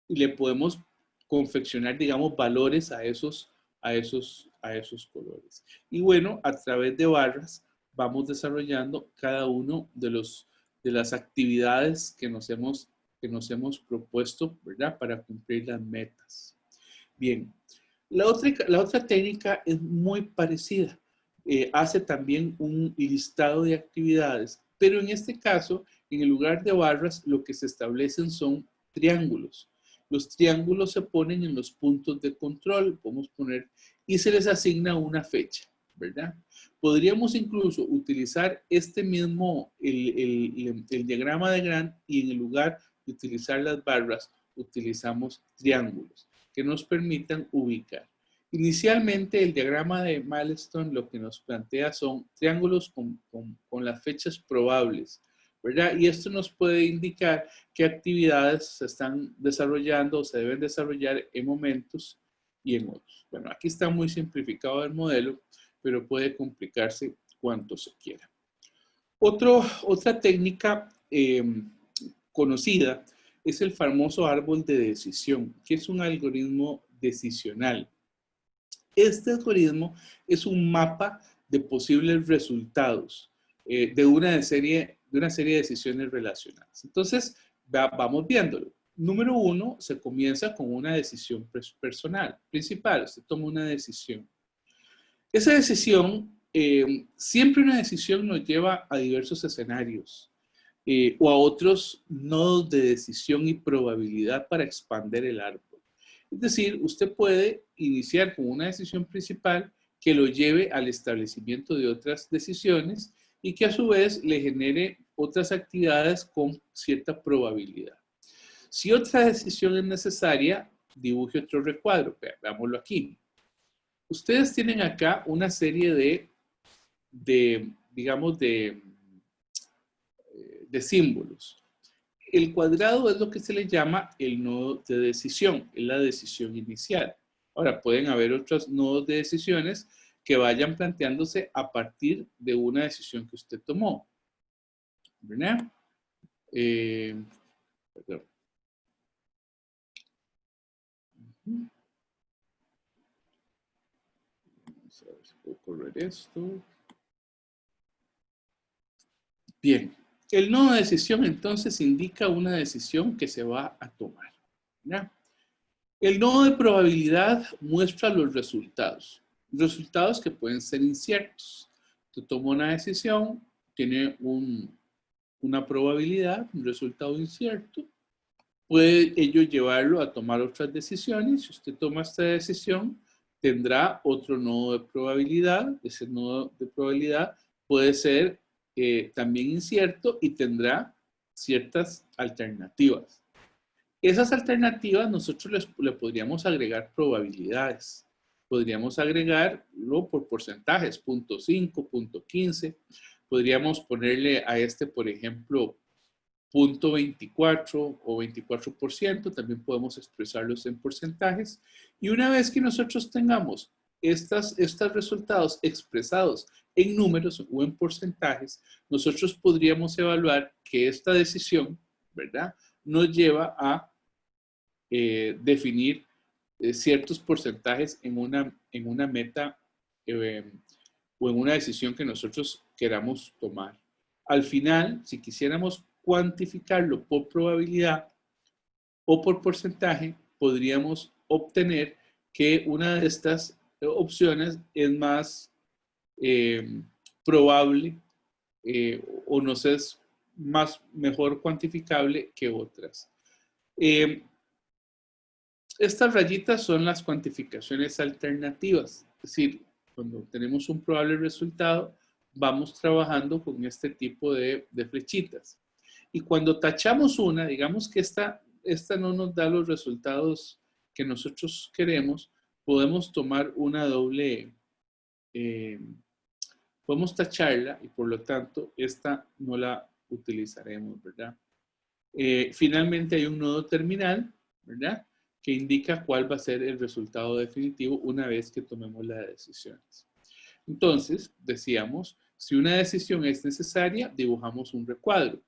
le podemos confeccionar, digamos, valores a esos colores. Y bueno, a través de barras vamos desarrollando cada uno de las actividades que nos hemos propuesto, ¿verdad? Para cumplir las metas. Bien, la otra técnica es muy parecida. Hace también un listado de actividades, pero en este caso, en el lugar de barras, lo que se establecen son triángulos. Los triángulos se ponen en los puntos de control, podemos poner, y se les asigna una fecha, ¿verdad? Podríamos incluso utilizar este mismo, el diagrama de Gantt, y en el lugar de utilizar las barras, utilizamos triángulos que nos permitan ubicar. Inicialmente, el diagrama de Milestone lo que nos plantea son triángulos con las fechas probables, ¿verdad? Y esto nos puede indicar qué actividades se están desarrollando o se deben desarrollar en momentos y en otros. Bueno, aquí está muy simplificado el modelo, pero puede complicarse cuanto se quiera. Otra técnica conocida es el famoso árbol de decisión, que es un algoritmo decisional. Este algoritmo es un mapa de posibles resultados de una serie de decisiones relacionadas. Entonces, vamos viéndolo. Número 1, se comienza con una decisión personal, principal. Usted toma una decisión. Esa decisión, siempre una decisión nos lleva a diversos escenarios o a otros nodos de decisión y probabilidad para expandir el árbol. Es decir, usted puede iniciar con una decisión principal que lo lleve al establecimiento de otras decisiones y que a su vez le genere otras actividades con cierta probabilidad. Si otra decisión es necesaria, dibuje otro recuadro. Veámoslo aquí. ustedes tienen acá una serie digamos, de símbolos. El cuadrado es lo que se le llama el nodo de decisión, es la decisión inicial. Ahora, pueden haber otros nodos de decisiones que vayan planteándose a partir de una decisión que usted tomó. ¿Verdad? Perdón. Vamos a ver si puedo correr esto. Bien. El nodo de decisión entonces indica una decisión que se va a tomar. ¿Ya? El nodo de probabilidad muestra los resultados. Resultados que pueden ser inciertos. Usted toma una decisión, tiene una probabilidad, un resultado incierto. Puede ello llevarlo a tomar otras decisiones. Si usted toma esta decisión, tendrá otro nodo de probabilidad. Ese nodo de probabilidad puede ser también incierto y tendrá ciertas alternativas. Esas alternativas nosotros le podríamos agregar probabilidades. Podríamos agregarlo por porcentajes, 0.5, 0.15. Podríamos ponerle a este, por ejemplo, 0.24 o 24%. También podemos expresarlos en porcentajes. Y una vez que nosotros tengamos estos resultados expresados en números o en porcentajes, nosotros podríamos evaluar que esta decisión, ¿verdad?, nos lleva a definir ciertos porcentajes en una meta o en una decisión que nosotros queramos tomar. Al final, si quisiéramos cuantificarlo por probabilidad o por porcentaje, podríamos obtener que una de estas opciones es más probable o nos es mejor cuantificable que otras. Estas rayitas son las cuantificaciones alternativas, es decir, cuando tenemos un probable resultado, vamos trabajando con este tipo de flechitas. Y cuando tachamos una, digamos que esta no nos da los resultados que nosotros queremos, podemos tomar una doble, podemos tacharla y por lo tanto esta no la utilizaremos, ¿verdad? Finalmente hay un nodo terminal, ¿verdad?, que indica cuál va a ser el resultado definitivo una vez que tomemos las decisiones. Entonces, decíamos, si una decisión es necesaria, dibujamos un recuadro.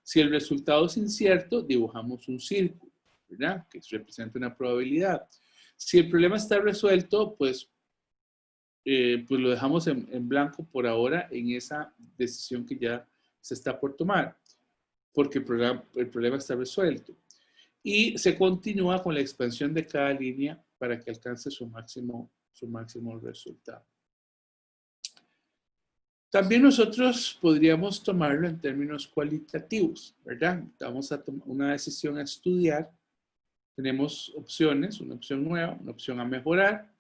Si el resultado es incierto, dibujamos un círculo, ¿verdad?, que representa una probabilidad. Si el problema está resuelto, pues lo dejamos en blanco por ahora en esa decisión que ya se está por tomar, porque el problema está resuelto. Y se continúa con la expansión de cada línea para que alcance su máximo resultado. También nosotros podríamos tomarlo en términos cualitativos, ¿verdad? Vamos a tomar una decisión a estudiar. Tenemos opciones, una opción nueva, una opción a mejorar.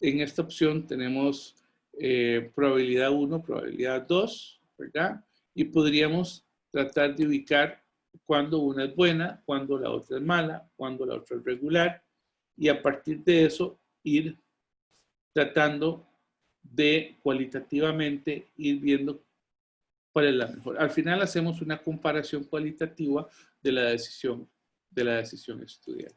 En esta opción tenemos probabilidad 1, probabilidad 2, ¿verdad? Y podríamos tratar de ubicar cuando una es buena, cuando la otra es mala, cuando la otra es regular, y a partir de eso ir tratando de cualitativamente ir viendo cuál es la mejor. Al final hacemos una comparación cualitativa de la decisión estudiada.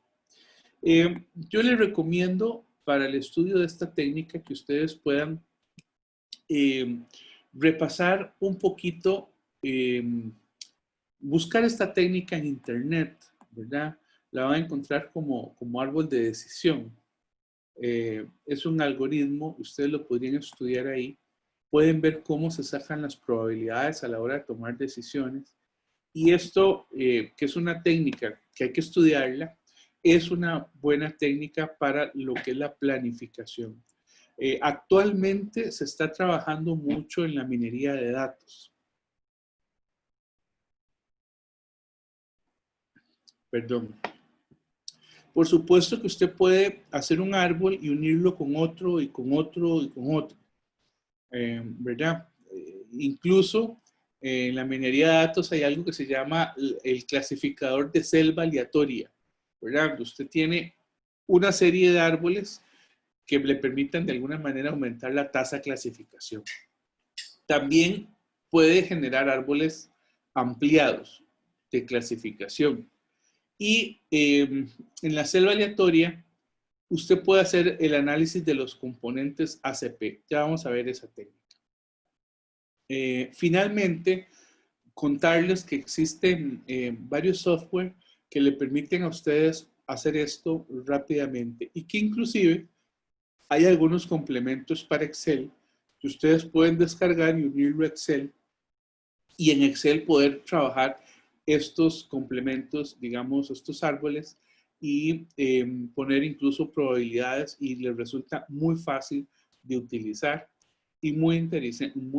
Yo les recomiendo para el estudio de esta técnica que ustedes puedan repasar un poquito, buscar esta técnica en internet, ¿verdad? La van a encontrar como árbol de decisión. Es un algoritmo, ustedes lo podrían estudiar ahí. Pueden ver cómo se sacan las probabilidades a la hora de tomar decisiones. Y esto, que es una técnica que hay que estudiarla, es una buena técnica para lo que es la planificación. Actualmente se está trabajando mucho en la minería de datos. Perdón. Por supuesto que usted puede hacer un árbol y unirlo con otro y con otro y con otro, ¿verdad? Incluso en la minería de datos hay algo que se llama el clasificador de selva aleatoria, ¿verdad? Usted tiene una serie de árboles que le permitan de alguna manera aumentar la tasa de clasificación. También puede generar árboles ampliados de clasificación. Y en la selva aleatoria, usted puede hacer el análisis de los componentes ACP. Ya vamos a ver esa técnica. Finalmente, contarles que existen varios software que le permiten a ustedes hacer esto rápidamente y que inclusive hay algunos complementos para Excel que ustedes pueden descargar y unirlo a Excel y en Excel poder trabajar estos complementos, digamos, estos árboles y poner incluso probabilidades y les resulta muy fácil de utilizar y muy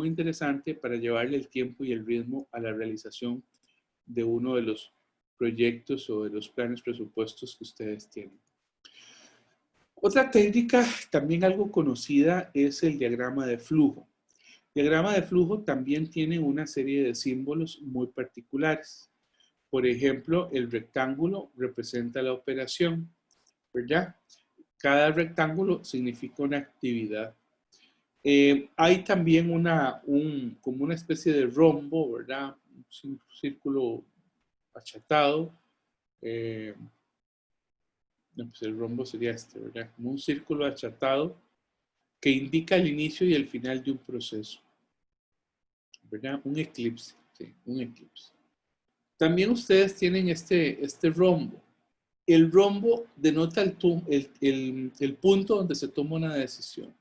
interesante para llevarle el tiempo y el ritmo a la realización de uno de los proyectos o de los planes presupuestos que ustedes tienen. Otra técnica también algo conocida es el diagrama de flujo. El diagrama de flujo también tiene una serie de símbolos muy particulares. Por ejemplo, el rectángulo representa la operación, ¿verdad? Cada rectángulo significa una actividad. Hay también como una especie de rombo, ¿verdad? Un círculo achatado. No, pues el rombo sería este, ¿verdad? Como un círculo achatado que indica el inicio y el final de un proceso, ¿verdad? Un eclipse, sí, un eclipse. También ustedes tienen este rombo. El rombo denota el punto donde se toma una decisión.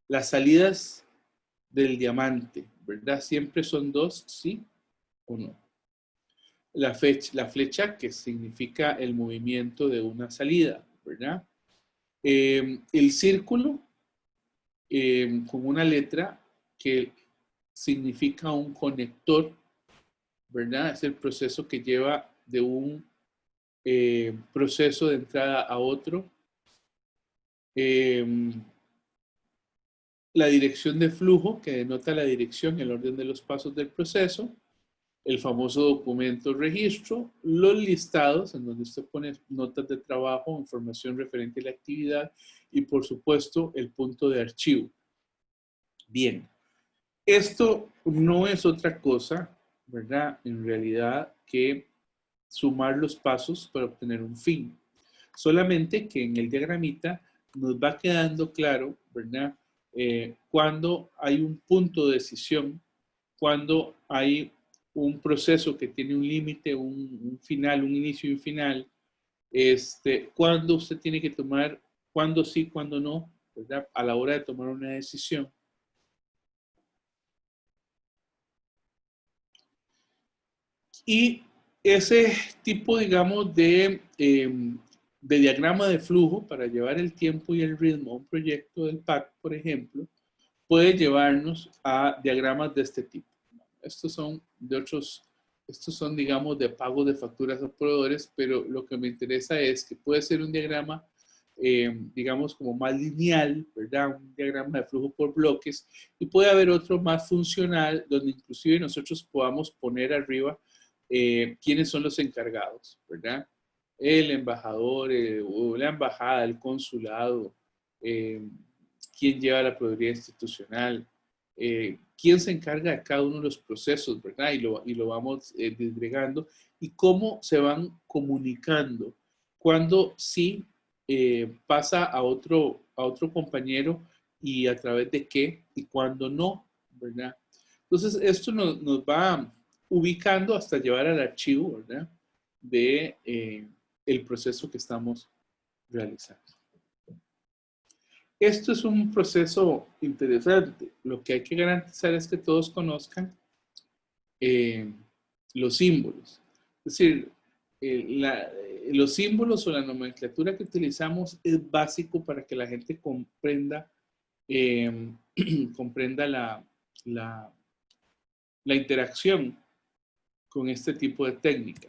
Las salidas del diamante, ¿verdad? Siempre son dos, sí o no. La flecha que significa el movimiento de una salida, ¿verdad? El círculo con una letra que significa un conector, ¿verdad? Es el proceso que lleva de un proceso de entrada a otro. La dirección de flujo, que denota la dirección y el orden de los pasos del proceso. El famoso documento registro, los listados, en donde usted pone notas de trabajo, información referente a la actividad y, por supuesto, el punto de archivo. Bien, esto no es otra cosa, ¿verdad? En realidad, que sumar los pasos para obtener un fin. Solamente que en el diagramita nos va quedando claro, ¿verdad? Cuando hay un punto de decisión, cuando hay un proceso que tiene un límite, un final, un inicio y un final, cuando usted tiene que tomar, cuando sí, cuando no, ¿verdad? A la hora de tomar una decisión. Y ese tipo, digamos, de diagrama de flujo para llevar el tiempo y el ritmo a un proyecto del PAC, por ejemplo, puede llevarnos a diagramas de este tipo. Estos son digamos, de pago de facturas a proveedores, pero lo que me interesa es que puede ser un diagrama, digamos, como más lineal, ¿verdad? Un diagrama de flujo por bloques, y puede haber otro más funcional, donde inclusive nosotros podamos poner arriba quiénes son los encargados, ¿verdad? El embajador, o la embajada, el consulado, quién lleva la proveeduría institucional, quién se encarga de cada uno de los procesos, ¿verdad? Y lo vamos disgregando y cómo se van comunicando. Cuando sí pasa a otro compañero y a través de qué y cuando no, ¿verdad? Entonces, esto nos va ubicando hasta llevar al archivo, ¿verdad? De el proceso que estamos realizando. Esto es un proceso interesante. Lo que hay que garantizar es que todos conozcan los símbolos. Es decir, los símbolos o la nomenclatura que utilizamos es básico para que la gente comprenda, comprenda la interacción con este tipo de técnica.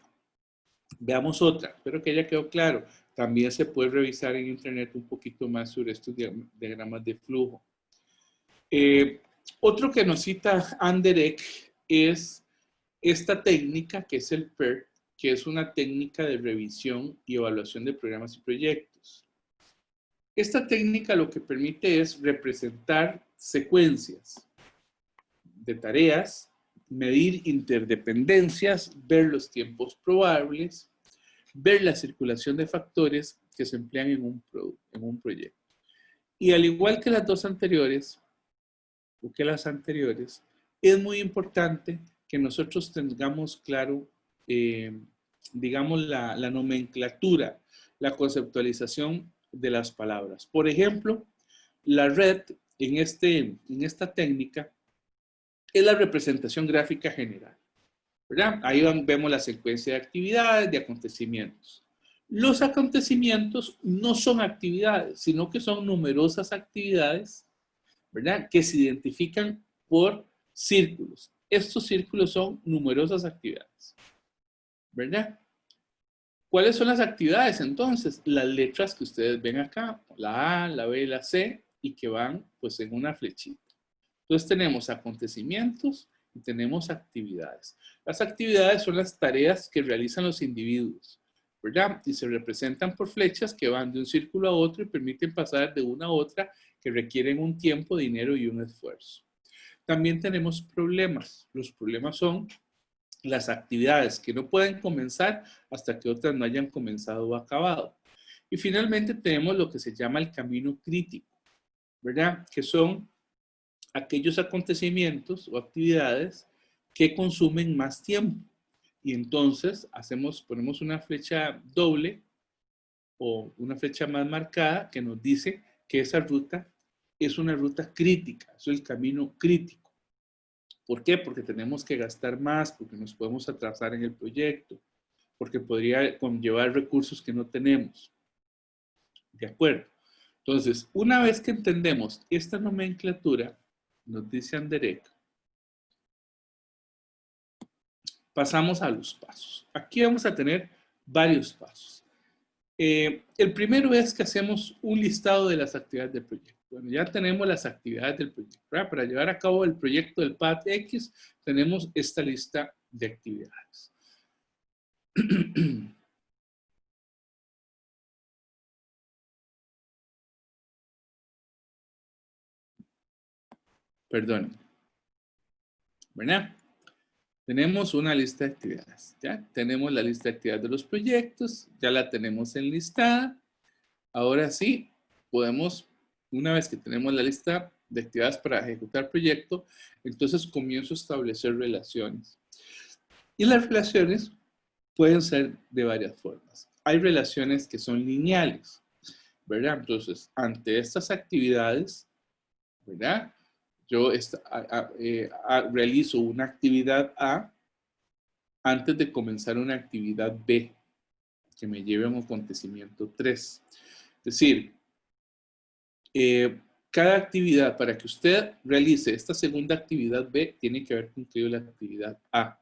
Veamos otra, espero que haya quedado claro. También se puede revisar en internet un poquito más sobre estos diagramas de flujo. Otro que nos cita Anderek es esta técnica que es el PERT, que es una técnica de revisión y evaluación de programas y proyectos. Esta técnica lo que permite es representar secuencias de tareas, medir interdependencias, ver los tiempos probables, ver la circulación de factores que se emplean en un proyecto. Y al igual que las dos anteriores, o que las anteriores, es muy importante que nosotros tengamos claro, digamos, la nomenclatura, la conceptualización de las palabras. Por ejemplo, la red en esta técnica es la representación gráfica general, ¿verdad? Ahí vemos la secuencia de actividades, de acontecimientos. Los acontecimientos no son actividades, sino que son numerosas actividades, ¿verdad? Que se identifican por círculos. Estos círculos son numerosas actividades, ¿verdad? ¿Cuáles son las actividades entonces? Las letras que ustedes ven acá, la A, la B, la C, y que van pues en una flechita. Entonces tenemos acontecimientos y tenemos actividades. Las actividades son las tareas que realizan los individuos, ¿verdad? Y se representan por flechas que van de un círculo a otro y permiten pasar de una a otra que requieren un tiempo, dinero y un esfuerzo. También tenemos problemas. Los problemas son las actividades que no pueden comenzar hasta que otras no hayan comenzado o acabado. Y finalmente tenemos lo que se llama el camino crítico, ¿verdad? Que son aquellos acontecimientos o actividades que consumen más tiempo. Y entonces ponemos una flecha doble o una flecha más marcada que nos dice que esa ruta es una ruta crítica, es el camino crítico. ¿Por qué? Porque tenemos que gastar más, porque nos podemos atrasar en el proyecto, porque podría conllevar recursos que no tenemos. ¿De acuerdo? Entonces, una vez que entendemos esta nomenclatura, nos dice Anderek, pasamos a los pasos. Aquí vamos a tener varios pasos. El primero es que hacemos un listado de las actividades del proyecto. Bueno, ya tenemos las actividades del proyecto, ¿verdad? Para llevar a cabo el proyecto del PAT-X, tenemos esta lista de actividades. Perdón. ¿Verdad? Tenemos una lista de actividades, ¿ya? Tenemos la lista de actividades de los proyectos, ya la tenemos enlistada. Ahora sí, podemos, una vez que tenemos la lista de actividades para ejecutar proyecto, entonces comienzo a establecer relaciones. Y las relaciones pueden ser de varias formas. Hay relaciones que son lineales, ¿verdad? Entonces, ante estas actividades, ¿verdad? Yo realizo una actividad A antes de comenzar una actividad B que me lleve a un acontecimiento 3. Es decir, cada actividad, para que usted realice esta segunda actividad B, tiene que haber cumplido la actividad A.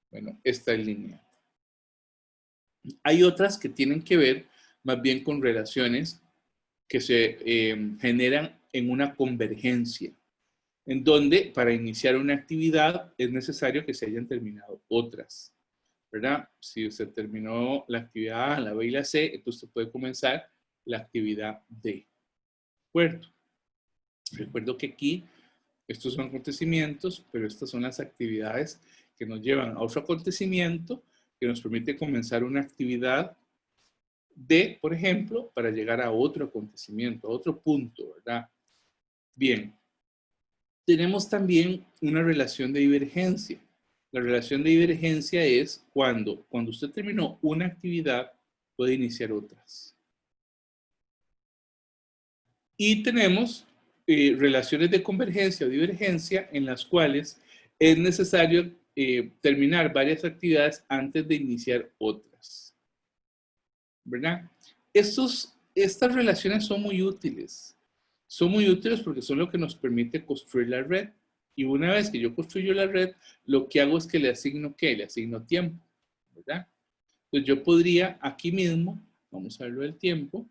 Bueno, esta es lineal. Hay otras que tienen que ver más bien con relaciones que se generan en una convergencia, en donde para iniciar una actividad es necesario que se hayan terminado otras, ¿verdad? Si usted terminó la actividad A, la B y la C, entonces usted puede comenzar la actividad D. ¿De acuerdo? Recuerdo que aquí estos son acontecimientos, pero estas son las actividades que nos llevan a otro acontecimiento que nos permite comenzar una actividad D, por ejemplo, para llegar a otro acontecimiento, a otro punto, ¿verdad? Bien. Tenemos también una relación de divergencia. La relación de divergencia es cuando usted terminó una actividad, puede iniciar otras. Y tenemos relaciones de convergencia o divergencia en las cuales es necesario terminar varias actividades antes de iniciar otras, ¿verdad? Estas relaciones son muy útiles. Son muy útiles porque son lo que nos permite construir la red. Y una vez que yo construyo la red, lo que hago es que le asigno, ¿qué? Le asigno tiempo, ¿verdad? Entonces yo podría aquí mismo, vamos a verlo del tiempo,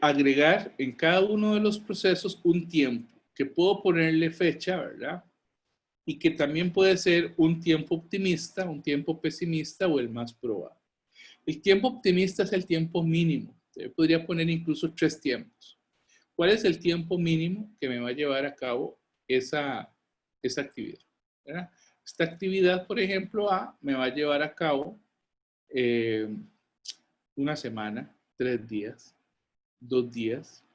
agregar en cada uno de los procesos un tiempo, que puedo ponerle fecha, ¿verdad? Y que también puede ser un tiempo optimista, un tiempo pesimista o el más probable. El tiempo optimista es el tiempo mínimo. Yo podría poner incluso 3 tiempos. ¿Cuál es el tiempo mínimo que me va a llevar a cabo esa actividad? ¿Verdad? Esta actividad, por ejemplo, me va a llevar a cabo una semana, 3 días, 2 días.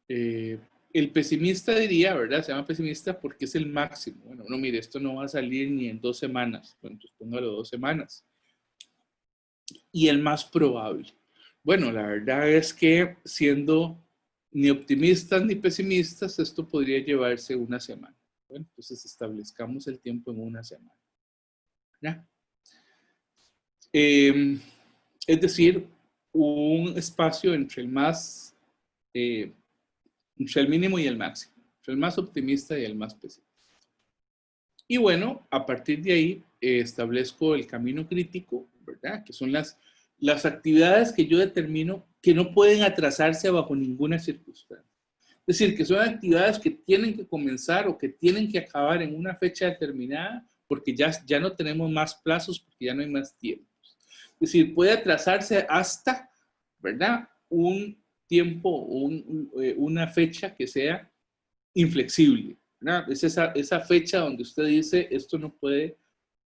El pesimista diría, ¿verdad? Se llama pesimista porque es el máximo. Bueno, no, mire, esto no va a salir ni en 2 semanas. Bueno, entonces póngalo 2 semanas. Y el más probable. Bueno, la verdad es que siendo ni optimistas ni pesimistas, esto podría llevarse una semana. Bueno, entonces establezcamos el tiempo en una semana. ¿Ya? Es decir, un espacio entre el mínimo y el máximo, entre el más optimista y el más pesimista. Y bueno, a partir de ahí establezco el camino crítico, ¿verdad? Que son las actividades que yo determino que no pueden atrasarse bajo ninguna circunstancia. Es decir, que son actividades que tienen que comenzar o que tienen que acabar en una fecha determinada porque ya no tenemos más plazos, porque ya no hay más tiempos. Es decir, puede atrasarse hasta, ¿verdad? Un tiempo, una fecha que sea inflexible, ¿verdad? Es esa fecha donde usted dice, esto no puede,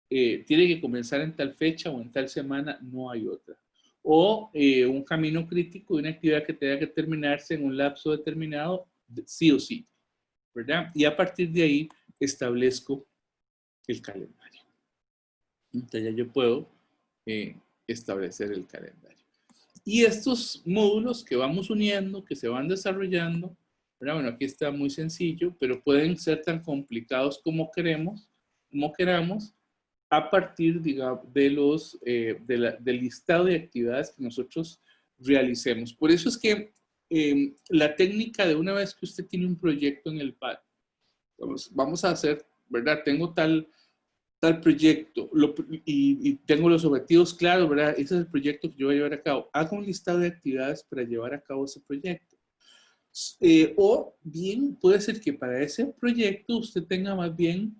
tiene que comenzar en tal fecha o en tal semana, no hay otra. O un camino crítico de una actividad que tenga que terminarse en un lapso determinado, sí o sí, ¿verdad? Y a partir de ahí establezco el calendario. Entonces ya yo puedo establecer el calendario. Y estos módulos que vamos uniendo, que se van desarrollando, ¿verdad? Bueno, aquí está muy sencillo, pero pueden ser tan complicados como queramos, como queramos, a partir, digamos, del listado de actividades que nosotros realicemos. Por eso es que la técnica de una vez que usted tiene un proyecto en el pad, vamos a hacer, ¿verdad? Tengo tal proyecto y tengo los objetivos claros, ¿verdad? Ese es el proyecto que yo voy a llevar a cabo. Haga un listado de actividades para llevar a cabo ese proyecto. O bien puede ser que para ese proyecto usted tenga más bien,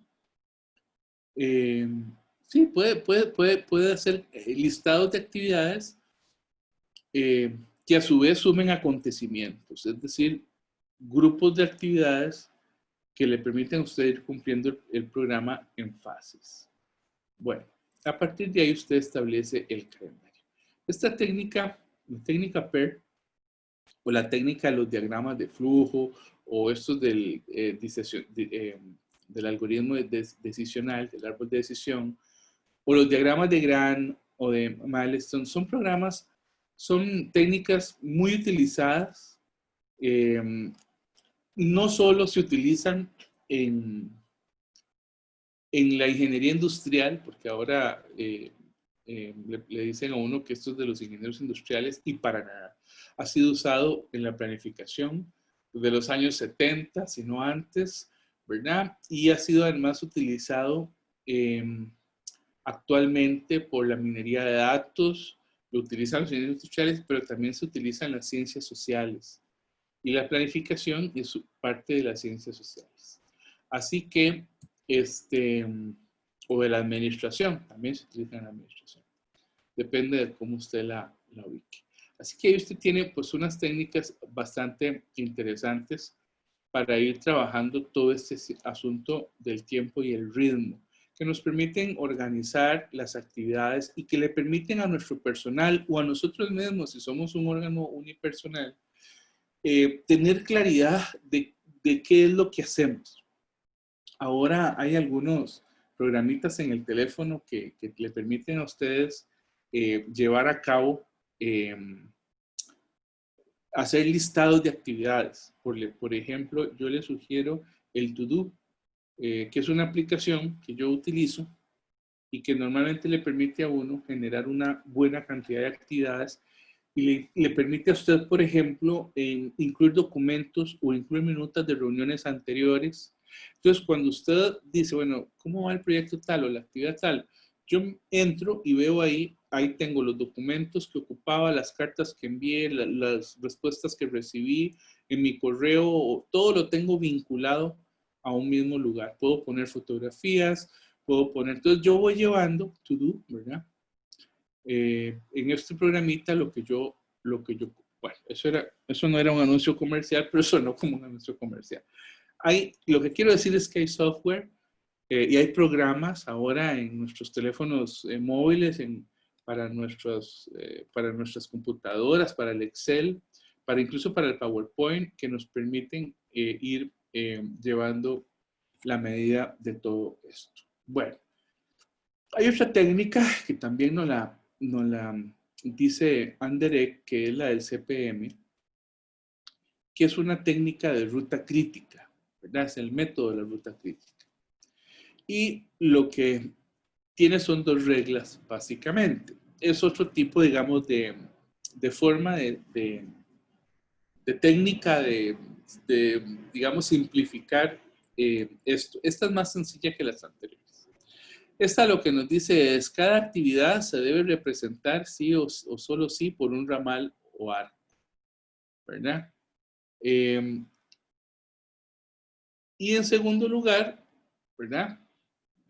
sí, puede hacer listados de actividades que a su vez sumen acontecimientos, es decir, grupos de actividades que le permiten a usted ir cumpliendo el programa en fases. Bueno, a partir de ahí usted establece el calendario. Esta técnica, la técnica PER, o la técnica de los diagramas de flujo, o estos del algoritmo decisional, del árbol de decisión, o los diagramas de Grant o de Milestone, son técnicas muy utilizadas. No solo se utilizan en la ingeniería industrial, porque ahora le dicen a uno que esto es de los ingenieros industriales, y para nada. Ha sido usado en la planificación de los años 70, si no antes, ¿verdad? Y ha sido además utilizado actualmente por la minería de datos, lo utilizan los ingenieros industriales, pero también se utiliza en las ciencias sociales. Y la planificación es parte de las ciencias sociales. Así que, o de la administración, también se utiliza en la administración. Depende de cómo usted la ubique. Así que ahí usted tiene pues unas técnicas bastante interesantes para ir trabajando todo este asunto del tiempo y el ritmo, que nos permiten organizar las actividades y que le permiten a nuestro personal o a nosotros mismos, si somos un órgano unipersonal, tener claridad de qué es lo que hacemos. Ahora hay algunos programitas en el teléfono que le permiten a ustedes llevar a cabo, hacer listados de actividades. Por ejemplo, yo les sugiero el To-Do, que es una aplicación que yo utilizo y que normalmente le permite a uno generar una buena cantidad de actividades y le permite a usted, por ejemplo, incluir documentos o incluir minutas de reuniones anteriores. Entonces, cuando usted dice, bueno, ¿cómo va el proyecto tal o la actividad tal? Yo entro y veo ahí tengo los documentos que ocupaba, las cartas que envié, las respuestas que recibí en mi correo, todo lo tengo vinculado a un mismo lugar. Puedo poner fotografías, puedo poner, entonces yo voy llevando To-Do, ¿verdad? En este programita bueno, eso no era un anuncio comercial, pero sonó como un anuncio comercial. Lo que quiero decir es que hay software y hay programas ahora en nuestros teléfonos móviles, para nuestras computadoras, para el Excel, incluso para el PowerPoint, que nos permiten ir llevando la medida de todo esto. Bueno, hay otra técnica que también nos la dice Anderek, que es la del CPM, que es una técnica de ruta crítica, ¿verdad? Es el método de la ruta crítica. Y lo que tiene son dos reglas, básicamente. Es otro tipo, digamos, de forma de técnica digamos, simplificar esto. Esta es más sencilla que las anteriores. Esta lo que nos dice es, cada actividad se debe representar sí o solo sí por un ramal o arco, ¿verdad? Y en segundo lugar, ¿verdad?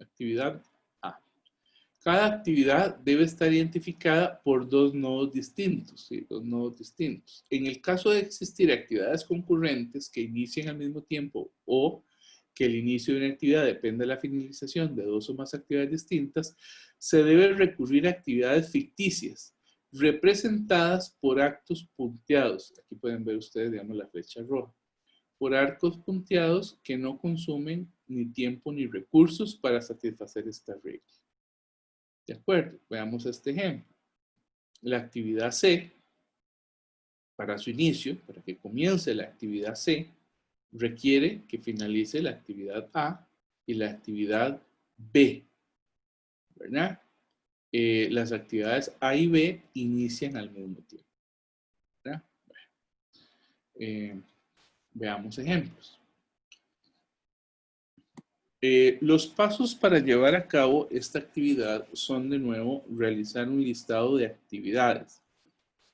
Actividad A. Cada actividad debe estar identificada por dos nodos distintos, ¿sí? Dos nodos distintos. En el caso de existir actividades concurrentes que inicien al mismo tiempo o que el inicio de una actividad depende de la finalización de dos o más actividades distintas, se debe recurrir a actividades ficticias, representadas por actos punteados. Aquí pueden ver ustedes, digamos, la flecha roja. Por arcos punteados que no consumen ni tiempo ni recursos para satisfacer esta regla. ¿De acuerdo? Veamos este ejemplo. La actividad C, para su inicio, para que comience la actividad C, requiere que finalice la actividad A y la actividad B, ¿verdad? Las actividades A y B inician al mismo tiempo, ¿verdad? Bueno, veamos ejemplos. Los pasos para llevar a cabo esta actividad son, de nuevo, realizar un listado de actividades.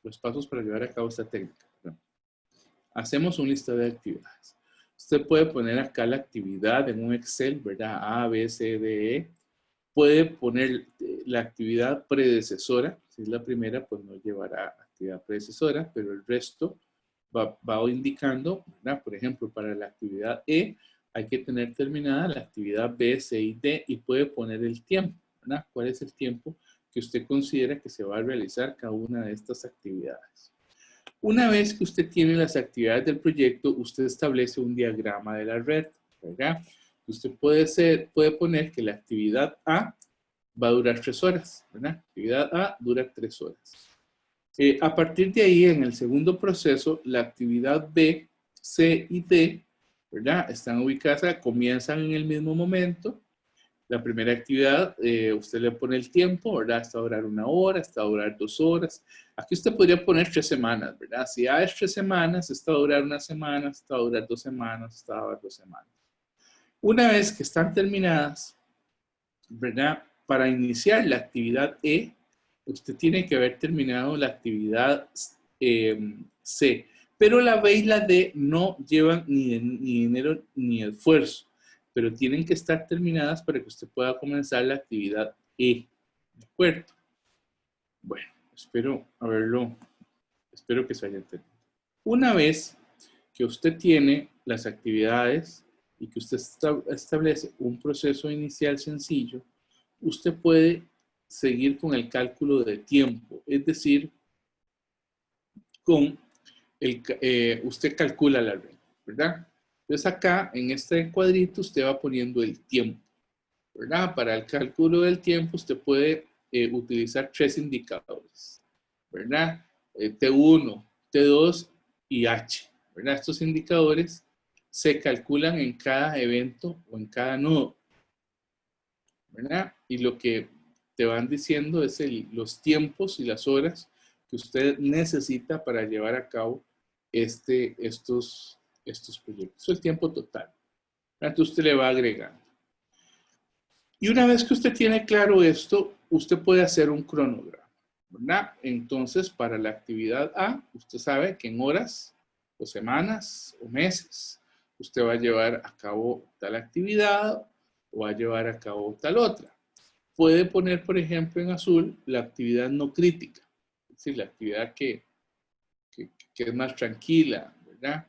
Los pasos para llevar a cabo esta técnica. Hacemos un listado de actividades. Usted puede poner acá la actividad en un Excel, ¿verdad? A, B, C, D, E. Puede poner la actividad predecesora. Si es la primera, pues no llevará actividad predecesora, pero el resto va indicando, ¿verdad? Por ejemplo, para la actividad E, hay que tener terminada la actividad B, C y D y puede poner el tiempo, ¿verdad? ¿Cuál es el tiempo que usted considera que se va a realizar cada una de estas actividades? Una vez que usted tiene las actividades del proyecto, usted establece un diagrama de la red, ¿verdad? Usted puede poner que la actividad A va a durar 3 horas, ¿verdad? La actividad A dura 3 horas. A partir de ahí, en el segundo proceso, la actividad B, C y D, ¿verdad? Están ubicadas, comienzan en el mismo momento. La primera actividad, usted le pone el tiempo, ¿verdad? Esta va a durar 1 hora, esta va a durar 2 horas. Aquí usted podría poner 3 semanas, ¿verdad? Si A es 3 semanas, esta va a durar 1 semana, esta va a durar 2 semanas, esta va a durar 2 semanas. Una vez que están terminadas, ¿verdad? Para iniciar la actividad E, usted tiene que haber terminado la actividad C. Pero la B y la D no llevan ni dinero ni esfuerzo, pero tienen que estar terminadas para que usted pueda comenzar la actividad E. ¿De acuerdo? Bueno, espero que se haya entendido. Una vez que usted tiene las actividades y que usted establece un proceso inicial sencillo, usted puede seguir con el cálculo de tiempo, es decir, usted calcula la red, ¿verdad? Entonces acá, en este cuadrito, usted va poniendo el tiempo, ¿verdad? Para el cálculo del tiempo, usted puede utilizar 3 indicadores, ¿verdad? T1, T2 y H, ¿verdad? Estos indicadores se calculan en cada evento o en cada nodo, ¿verdad? Y lo que te van diciendo es los tiempos y las horas que usted necesita para llevar a cabo estos proyectos. Eso es el tiempo total. Entonces usted le va agregando. Y una vez que usted tiene claro esto, usted puede hacer un cronograma, ¿verdad? Entonces, para la actividad A, usted sabe que en horas o semanas o meses, usted va a llevar a cabo tal actividad o va a llevar a cabo tal otra. puede poner, por ejemplo, en azul la actividad no crítica, es decir, la actividad que es más tranquila, ¿verdad?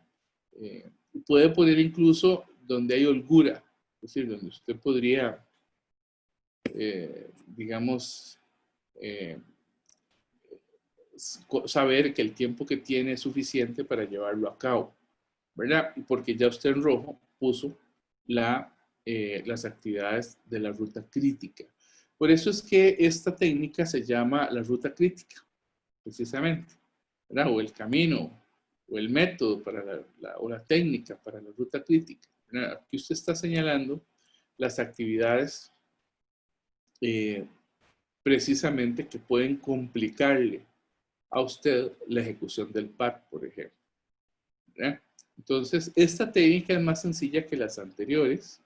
Puede poner incluso donde hay holgura, es decir, donde usted podría, digamos, saber que el tiempo que tiene es suficiente para llevarlo a cabo, ¿verdad? Porque ya usted en rojo puso las actividades de la ruta crítica. Por eso es que esta técnica se llama la ruta crítica, precisamente, ¿verdad? O el camino, o el método para o la técnica para la ruta crítica, ¿verdad? Aquí usted está señalando las actividades precisamente que pueden complicarle a usted la ejecución del PAT, por ejemplo, ¿verdad? Entonces, esta técnica es más sencilla que las anteriores,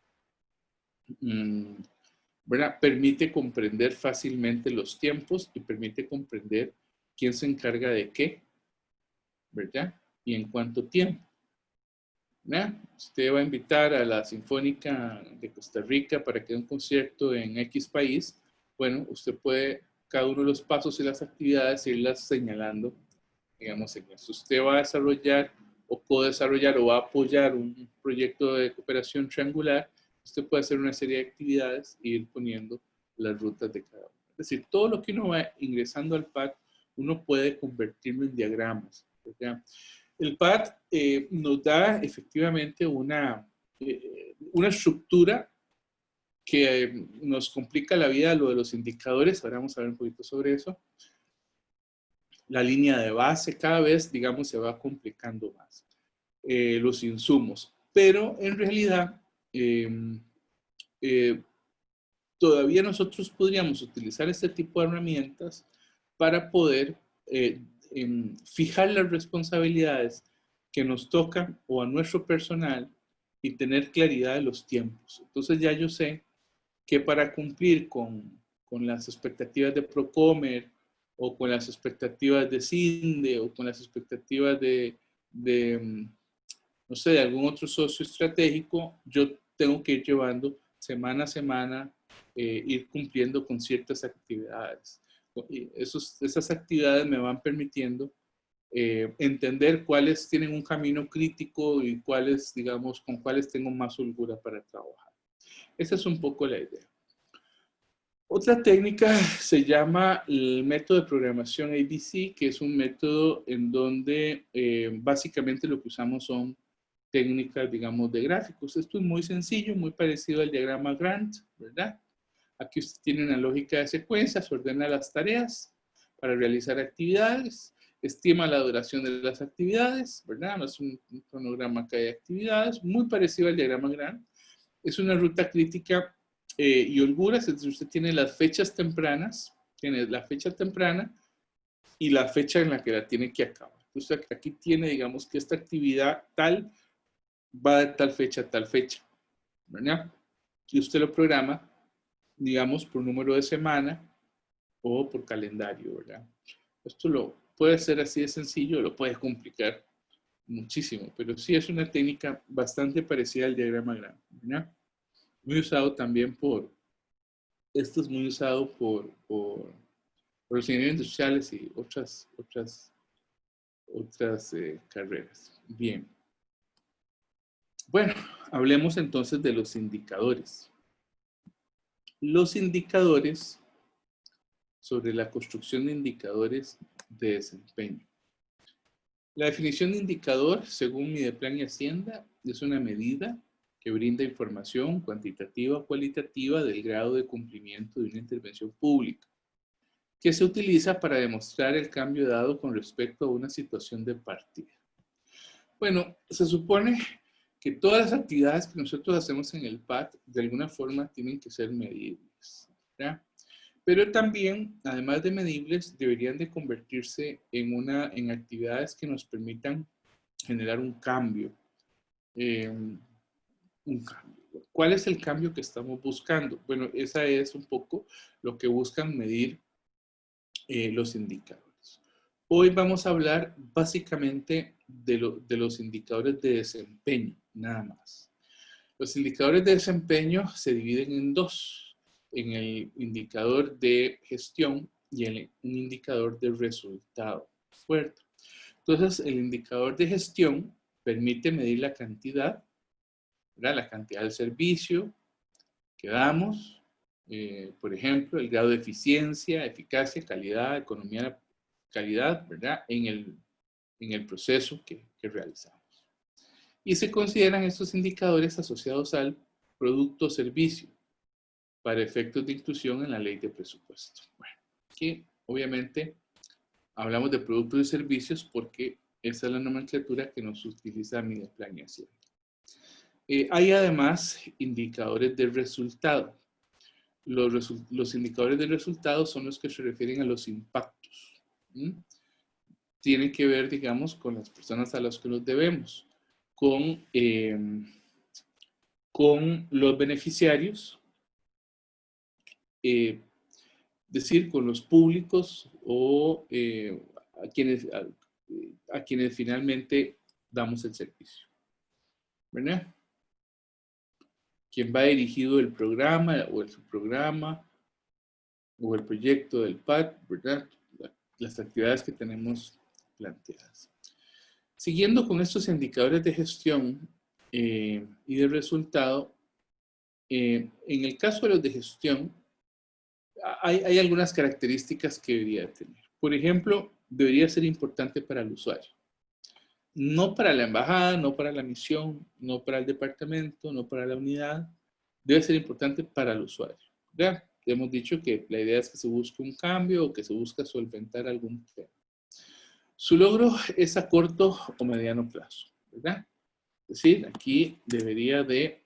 ¿verdad? Permite comprender fácilmente los tiempos y permite comprender quién se encarga de qué, ¿verdad? Y en cuánto tiempo, ¿verdad? Usted va a invitar a la Sinfónica de Costa Rica para que dé un concierto en X país. Bueno, usted puede, cada uno de los pasos y las actividades, irlas señalando, digamos, en eso. Usted va a desarrollar o co-desarrollar o va a apoyar un proyecto de cooperación triangular. Usted puede hacer una serie de actividades e ir poniendo las rutas de cada uno. Es decir, todo lo que uno va ingresando al PAT, uno puede convertirlo en diagramas, ¿verdad? El PAT nos da efectivamente una estructura que nos complica la vida, lo de los indicadores. Ahora vamos a ver un poquito sobre eso. La línea de base cada vez, digamos, se va complicando más. Los insumos. Pero en realidad, todavía nosotros podríamos utilizar este tipo de herramientas para poder fijar las responsabilidades que nos tocan o a nuestro personal y tener claridad de los tiempos. Entonces ya yo sé que para cumplir con las expectativas de Procomer o con las expectativas de CINDE o con las expectativas de no sé, de algún otro socio estratégico, yo tengo que ir llevando semana a semana, ir cumpliendo con ciertas actividades. Y esas actividades me van permitiendo entender cuáles tienen un camino crítico y cuáles, digamos, con cuáles tengo más holgura para trabajar. Esa es un poco la idea. Otra técnica se llama el método de programación ABC, que es un método en donde básicamente lo que usamos son técnicas, digamos, de gráficos. Esto es muy sencillo, muy parecido al diagrama Gantt, ¿verdad? Aquí usted tiene una lógica de secuencias, ordena las tareas para realizar actividades, estima la duración de las actividades, ¿verdad? Es un cronograma que hay actividades, muy parecido al diagrama Gantt. Es una ruta crítica y holguras, es decir, usted tiene las fechas tempranas, tiene la fecha temprana y la fecha en la que la tiene que acabar. Entonces aquí tiene, digamos, que esta actividad tal va de tal fecha a tal fecha, ¿verdad? Y usted lo programa, digamos, por número de semana o por calendario, ¿verdad? Esto lo puede ser así de sencillo, lo puede complicar muchísimo, pero sí es una técnica bastante parecida al diagrama Gantt, ¿verdad? Muy usado también esto es muy usado por los ingenieros industriales y otras carreras. Bien. Bueno, hablemos entonces de los indicadores. Los indicadores, sobre la construcción de indicadores de desempeño. La definición de indicador, según Mideplan y Hacienda, es una medida que brinda información cuantitativa o cualitativa del grado de cumplimiento de una intervención pública, que se utiliza para demostrar el cambio dado con respecto a una situación de partida. Bueno, se supone que todas las actividades que nosotros hacemos en el PAT de alguna forma tienen que ser medibles, ¿verdad? Pero también, además de medibles, deberían de convertirse en actividades que nos permitan generar un cambio. ¿Cuál es el cambio que estamos buscando? Bueno, esa es un poco lo que buscan medir los indicadores. Hoy vamos a hablar básicamente de los indicadores de desempeño, nada más. Los indicadores de desempeño se dividen en dos. en el indicador de gestión y en un indicador de resultado. ¿De acuerdo? Entonces, el indicador de gestión permite medir la cantidad, ¿verdad? La cantidad del servicio que damos, por ejemplo, el grado de eficiencia, eficacia, calidad, economía, calidad, ¿verdad? En el proceso que realizamos. Y se consideran estos indicadores asociados al producto o servicio para efectos de inclusión en la ley de presupuesto. Bueno, aquí obviamente hablamos de productos y servicios porque esa es la nomenclatura que nos utiliza Mideplan y Hacienda. Hay además indicadores de resultado. Los indicadores de resultado son los que se refieren a los impactos. Tienen que ver, digamos, con las personas a las que nos debemos, con los beneficiarios, decir, con los públicos o a quienes finalmente damos el servicio. ¿Verdad? Quien va dirigido el programa o el subprograma o el proyecto del PAT, ¿verdad? Las actividades que tenemos planteadas. Siguiendo con estos indicadores de gestión y de resultado, en el caso de los de gestión, hay algunas características que debería tener. Por ejemplo, debería ser importante para el usuario. No para la embajada, no para la misión, no para el departamento, no para la unidad. Debe ser importante para el usuario. ¿Verdad? Hemos dicho que la idea es que se busque un cambio o que se busca solventar algún tema. Su logro es a corto o mediano plazo. ¿Verdad? Es decir, aquí debería de,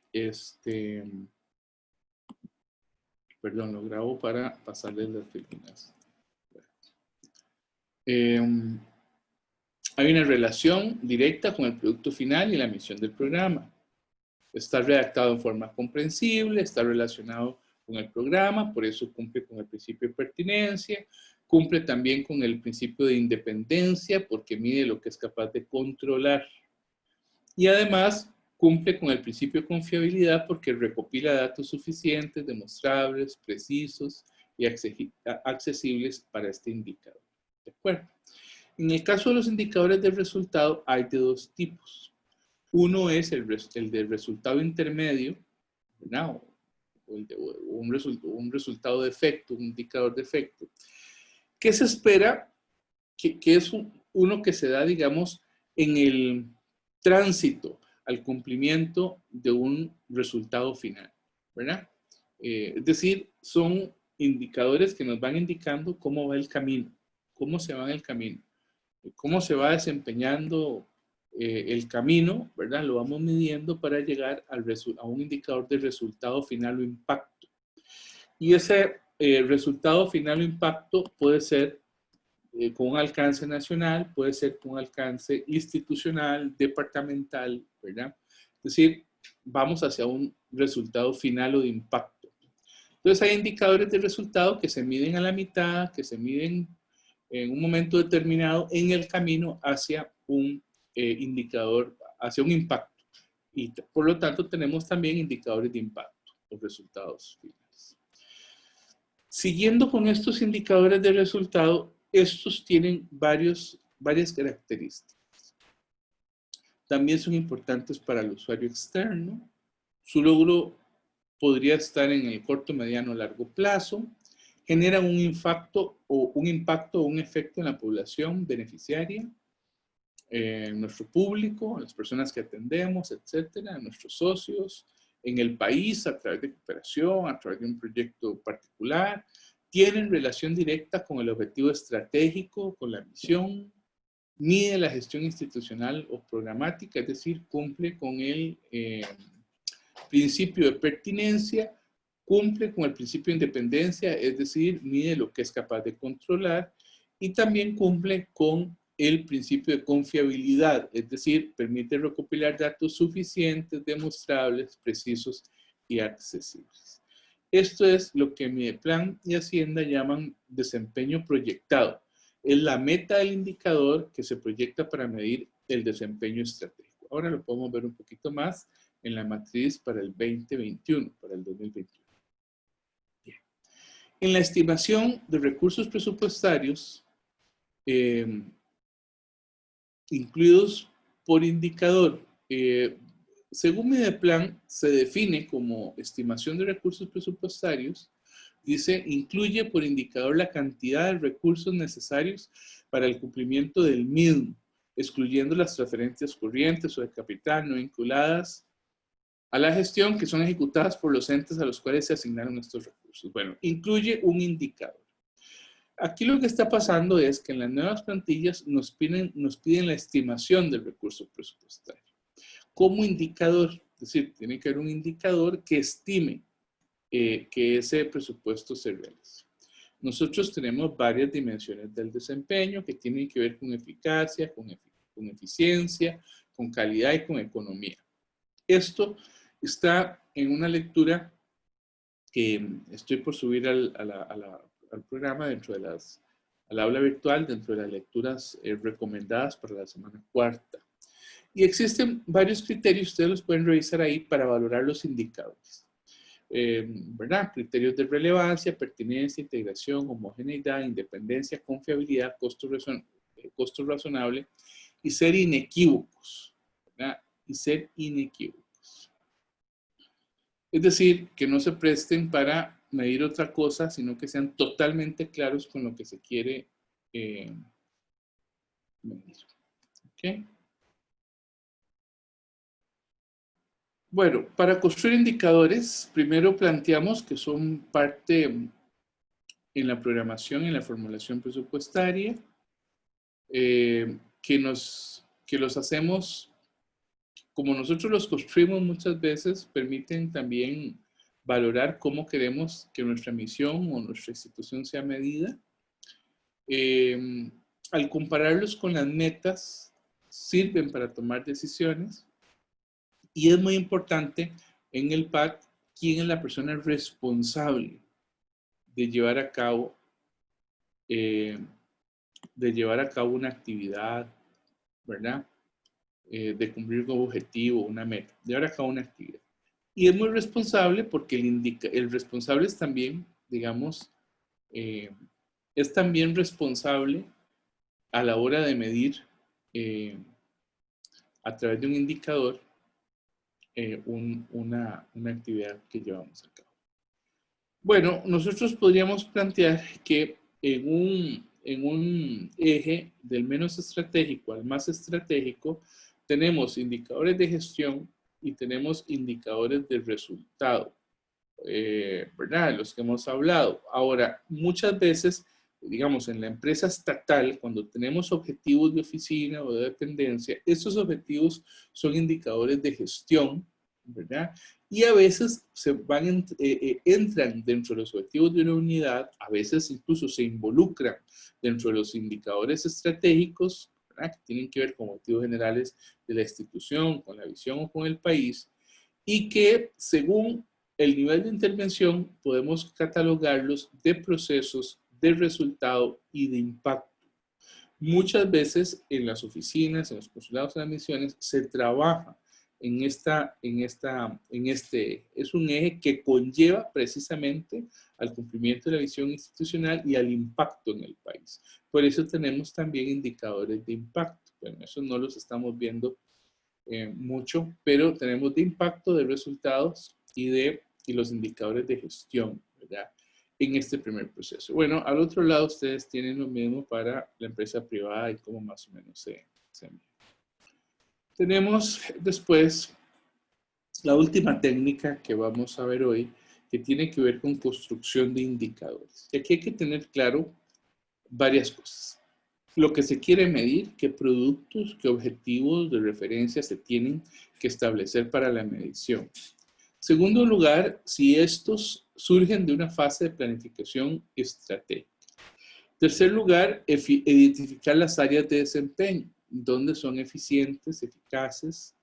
perdón, lo grabo para pasarles las filipinas. Hay una relación directa con el producto final y la misión del programa. Está redactado en forma comprensible, está relacionado con el programa, por eso cumple con el principio de pertinencia, cumple también con el principio de independencia, porque mide lo que es capaz de controlar. Y además cumple con el principio de confiabilidad porque recopila datos suficientes, demostrables, precisos y accesibles para este indicador. ¿De acuerdo? En el caso de los indicadores de resultado hay de dos tipos. Uno es el del resultado intermedio, ¿verdad? Un resultado de efecto, un indicador de efecto, que se espera que es uno que se da, digamos, en el tránsito al cumplimiento de un resultado final, ¿verdad? Es decir, son indicadores que nos van indicando cómo va el camino, cómo se va en el camino, cómo se va desempeñando el camino, ¿verdad? Lo vamos midiendo para llegar a un indicador de resultado final o impacto. Y ese resultado final o impacto puede ser con un alcance nacional, puede ser con un alcance institucional, departamental, ¿verdad? Es decir, vamos hacia un resultado final o de impacto. Entonces hay indicadores de resultado que se miden a la mitad, que se miden en un momento determinado en el camino hacia un indicador, hacia un impacto. Y por lo tanto tenemos también indicadores de impacto, los resultados finales. Siguiendo con estos indicadores de resultado, estos tienen varias características. También son importantes para el usuario externo. Su logro podría estar en el corto, mediano o largo plazo. Generan un impacto o un efecto en la población beneficiaria, en nuestro público, en las personas que atendemos, etcétera, en nuestros socios, en el país a través de cooperación, a través de un proyecto particular. Tienen relación directa con el objetivo estratégico, con la misión, mide la gestión institucional o programática, es decir, cumple con el principio de pertinencia, cumple con el principio de independencia, es decir, mide lo que es capaz de controlar, y también cumple con el principio de confiabilidad, es decir, permite recopilar datos suficientes, demostrables, precisos y accesibles. Esto es lo que Mideplan y Hacienda llaman desempeño proyectado. Es la meta del indicador que se proyecta para medir el desempeño estratégico. Ahora lo podemos ver un poquito más en la matriz para el 2021, para el 2021. Bien. En la estimación de recursos presupuestarios, incluidos por indicador, según Mideplan, se define como estimación de recursos presupuestarios, dice, incluye por indicador la cantidad de recursos necesarios para el cumplimiento del mismo, excluyendo las transferencias corrientes o de capital no vinculadas a la gestión que son ejecutadas por los entes a los cuales se asignaron estos recursos. Bueno, incluye un indicador. Aquí lo que está pasando es que en las nuevas plantillas nos piden la estimación del recurso presupuestario como indicador, es decir, tiene que haber un indicador que estime que ese presupuesto se realice. Nosotros tenemos varias dimensiones del desempeño que tienen que ver con eficacia, con eficiencia, con calidad y con economía. Esto está en una lectura que estoy por subir al programa dentro de al aula virtual, dentro de las lecturas recomendadas para la semana cuarta. Y existen varios criterios, ustedes los pueden revisar ahí para valorar los indicadores. ¿Verdad? Criterios de relevancia, pertinencia, integración, homogeneidad, independencia, confiabilidad, costo razonable y ser inequívocos. ¿Verdad? Y ser inequívocos. Es decir, que no se presten para medir otra cosa, sino que sean totalmente claros con lo que se quiere medir. ¿Ok? Bueno, para construir indicadores, primero planteamos que son parte en la programación, en la formulación presupuestaria, que los hacemos, como nosotros los construimos muchas veces, permiten también valorar cómo queremos que nuestra misión o nuestra institución sea medida. Al compararlos con las metas, sirven para tomar decisiones. Y es muy importante en el PAC quién es la persona responsable de llevar a cabo una actividad, ¿verdad? De cumplir un objetivo, una meta, llevar a cabo una actividad. Y es muy responsable porque el responsable es también, digamos, es también responsable a la hora de medir a través de un indicador una actividad que llevamos a cabo. Bueno, nosotros podríamos plantear que en un eje del menos estratégico al más estratégico, tenemos indicadores de gestión y tenemos indicadores de resultado, ¿verdad? Los que hemos hablado. Ahora, muchas veces, digamos, en la empresa estatal, cuando tenemos objetivos de oficina o de dependencia, estos objetivos son indicadores de gestión, ¿verdad? Y a veces entran dentro de los objetivos de una unidad, a veces incluso se involucran dentro de los indicadores estratégicos, ¿verdad? Que tienen que ver con objetivos generales de la institución, con la visión o con el país, y que según el nivel de intervención podemos catalogarlos de procesos, de resultado y de impacto. Muchas veces en las oficinas, en los consulados, en las misiones, se trabaja es un eje que conlleva precisamente al cumplimiento de la visión institucional y al impacto en el país. Por eso tenemos también indicadores de impacto. Bueno, eso no los estamos viendo mucho, pero tenemos de impacto, de resultados y los indicadores de gestión, ¿verdad? En este primer proceso. Bueno, al otro lado ustedes tienen lo mismo para la empresa privada y cómo más o menos se mide. Tenemos después la última técnica que vamos a ver hoy, que tiene que ver con construcción de indicadores. Y aquí hay que tener claro varias cosas. Lo que se quiere medir, qué productos, qué objetivos de referencia se tienen que establecer para la medición. Segundo lugar, si estos surgen de una fase de planificación estratégica. Tercer lugar, identificar las áreas de desempeño, donde son eficientes, eficaces.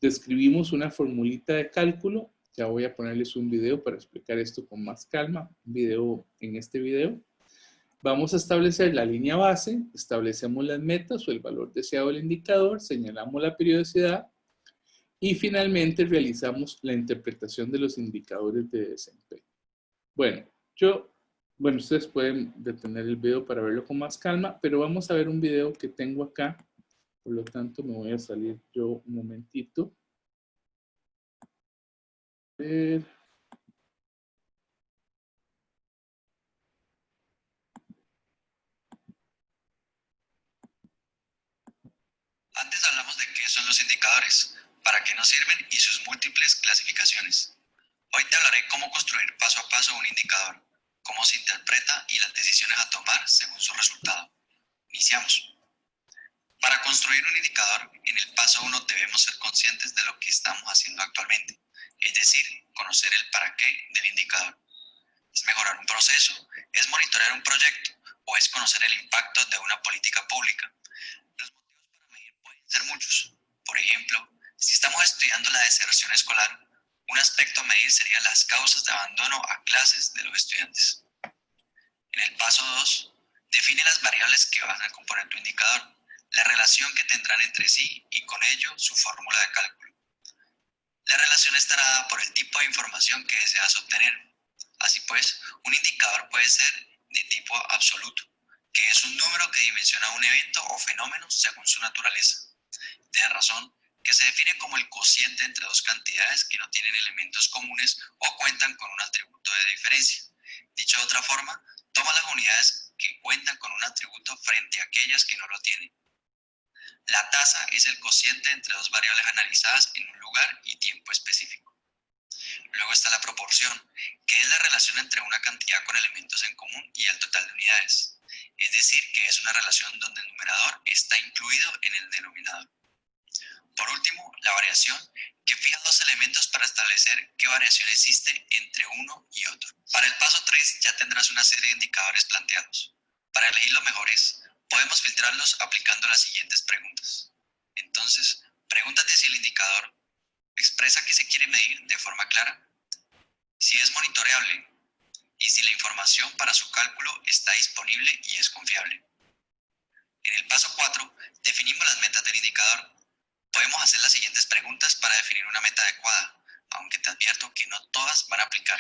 Describimos una formulita de cálculo. Ya voy a ponerles un video para explicar esto con más calma. Un video en este video. Vamos a establecer la línea base, establecemos las metas o el valor deseado del indicador, señalamos la periodicidad y finalmente realizamos la interpretación de los indicadores de desempeño. Bueno, yo Bueno, ustedes pueden detener el video para verlo con más calma, pero vamos a ver un video que tengo acá. Por lo tanto, me voy a salir yo un momentito. A ver. Antes hablamos de qué son los indicadores, para qué nos sirven y sus múltiples clasificaciones. Hoy te hablaré cómo construir paso a paso un indicador, cómo se interpreta y las decisiones a tomar según su resultado. Iniciamos. Para construir un indicador, en el paso 1 debemos ser conscientes de lo que estamos haciendo actualmente, es decir, conocer el para qué del indicador. ¿Es mejorar un proceso? ¿Es monitorear un proyecto? ¿O es conocer el impacto de una política pública? Los motivos para medir pueden ser muchos. Por ejemplo, si estamos estudiando la deserción escolar, un aspecto a medir sería las causas de abandono a clases de los estudiantes. En el paso 2, define las variables que van a componer tu indicador, la relación que tendrán entre sí y con ello su fórmula de cálculo. La relación estará dada por el tipo de información que deseas obtener. Así pues, un indicador puede ser de tipo absoluto, que es un número que dimensiona un evento o fenómeno según su naturaleza. De razón, que se define como el cociente entre dos cantidades que no tienen elementos comunes o cuentan con un atributo de diferencia. Dicho de otra forma, toma las unidades que cuentan con un atributo frente a aquellas que no lo tienen. La tasa es el cociente entre dos variables analizadas en un lugar y tiempo específico. Luego está la proporción, que es la relación entre una cantidad con elementos en común y el total de unidades. Es decir, que es una relación donde el numerador está incluido en el denominador. Por último, la variación, que fija dos elementos para establecer qué variación existe entre uno y otro. Para el paso 3 ya tendrás una serie de indicadores planteados. Para elegir los mejores, podemos filtrarlos aplicando las siguientes preguntas. Entonces, pregúntate si el indicador expresa qué se quiere medir de forma clara, si es monitoreable y si la información para su cálculo está disponible y es confiable. En el paso 4, definimos las metas del indicador. Podemos hacer las siguientes preguntas para definir una meta adecuada, aunque te advierto que no todas van a aplicar.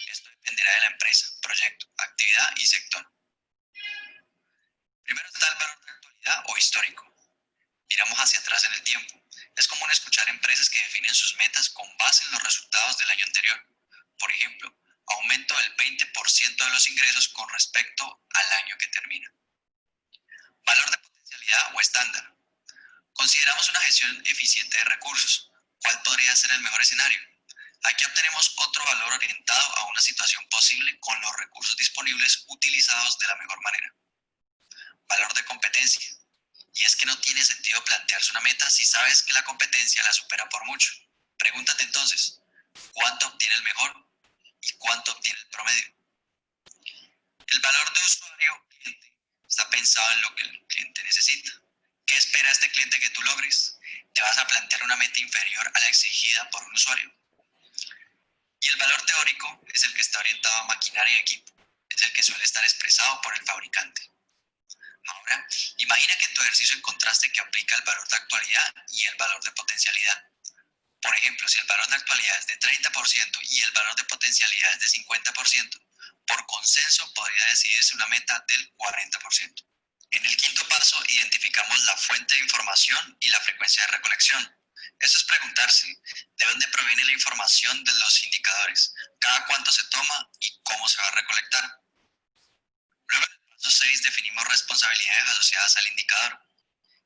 Esto dependerá de la empresa, proyecto, actividad y sector. Primero está el valor de actualidad o histórico. Miramos hacia atrás en el tiempo. Es común escuchar empresas que definen sus metas con base en los resultados del año anterior. Por ejemplo, aumento del 20% de los ingresos con respecto al año que termina. Valor de potencialidad o estándar. Consideramos una gestión eficiente de recursos. ¿Cuál podría ser el mejor escenario? Aquí obtenemos otro valor orientado a una situación posible con los recursos disponibles utilizados de la mejor manera. Valor de competencia. Y es que no tiene sentido plantearse una meta si sabes que la competencia la supera por mucho. Pregúntate entonces, ¿cuánto obtiene el mejor y cuánto obtiene el promedio? El valor de usuario cliente está pensado en lo que el cliente necesita. ¿Qué espera este cliente que tú logres? ¿Te vas a plantear una meta inferior a la exigida por un usuario? Y el valor teórico es el que está orientado a maquinaria y equipo. Es el que suele estar expresado por el fabricante. Ahora, imagina que en tu ejercicio encontraste que aplica el valor de actualidad y el valor de potencialidad. Por ejemplo, si el valor de actualidad es de 30% y el valor de potencialidad es de 50%, por consenso podría decidirse una meta del 40%. En el quinto paso, identificamos la fuente de información y la frecuencia de recolección. Esto es preguntarse, ¿de dónde proviene la información de los indicadores? ¿Cada cuánto se toma y cómo se va a recolectar? Luego, en el paso 6, definimos responsabilidades asociadas al indicador.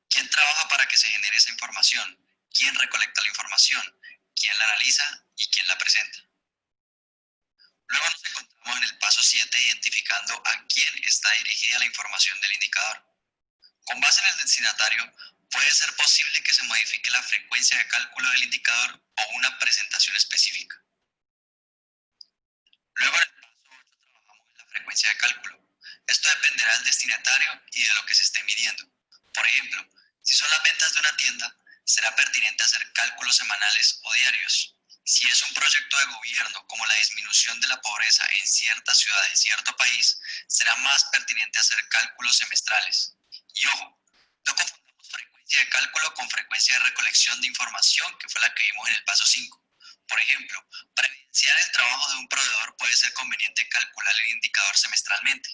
¿Quién trabaja para que se genere esa información? ¿Quién recolecta la información? ¿Quién la analiza y quién la presenta? Luego nos encontramos en el paso 7 identificando a quién está dirigida la información del indicador. Con base en el destinatario, puede ser posible que se modifique la frecuencia de cálculo del indicador o una presentación específica. Luego en el paso 8 trabajamos en la frecuencia de cálculo. Esto dependerá del destinatario y de lo que se esté midiendo. Por ejemplo, si son las ventas de una tienda, será pertinente hacer cálculos semanales o diarios. Si es un proyecto de gobierno como la disminución de la pobreza en cierta ciudad en cierto país, será más pertinente hacer cálculos semestrales. Y ojo, no confundamos frecuencia de cálculo con frecuencia de recolección de información, que fue la que vimos en el paso 5. Por ejemplo, para Iniciar el trabajo de un proveedor puede ser conveniente calcular el indicador semestralmente.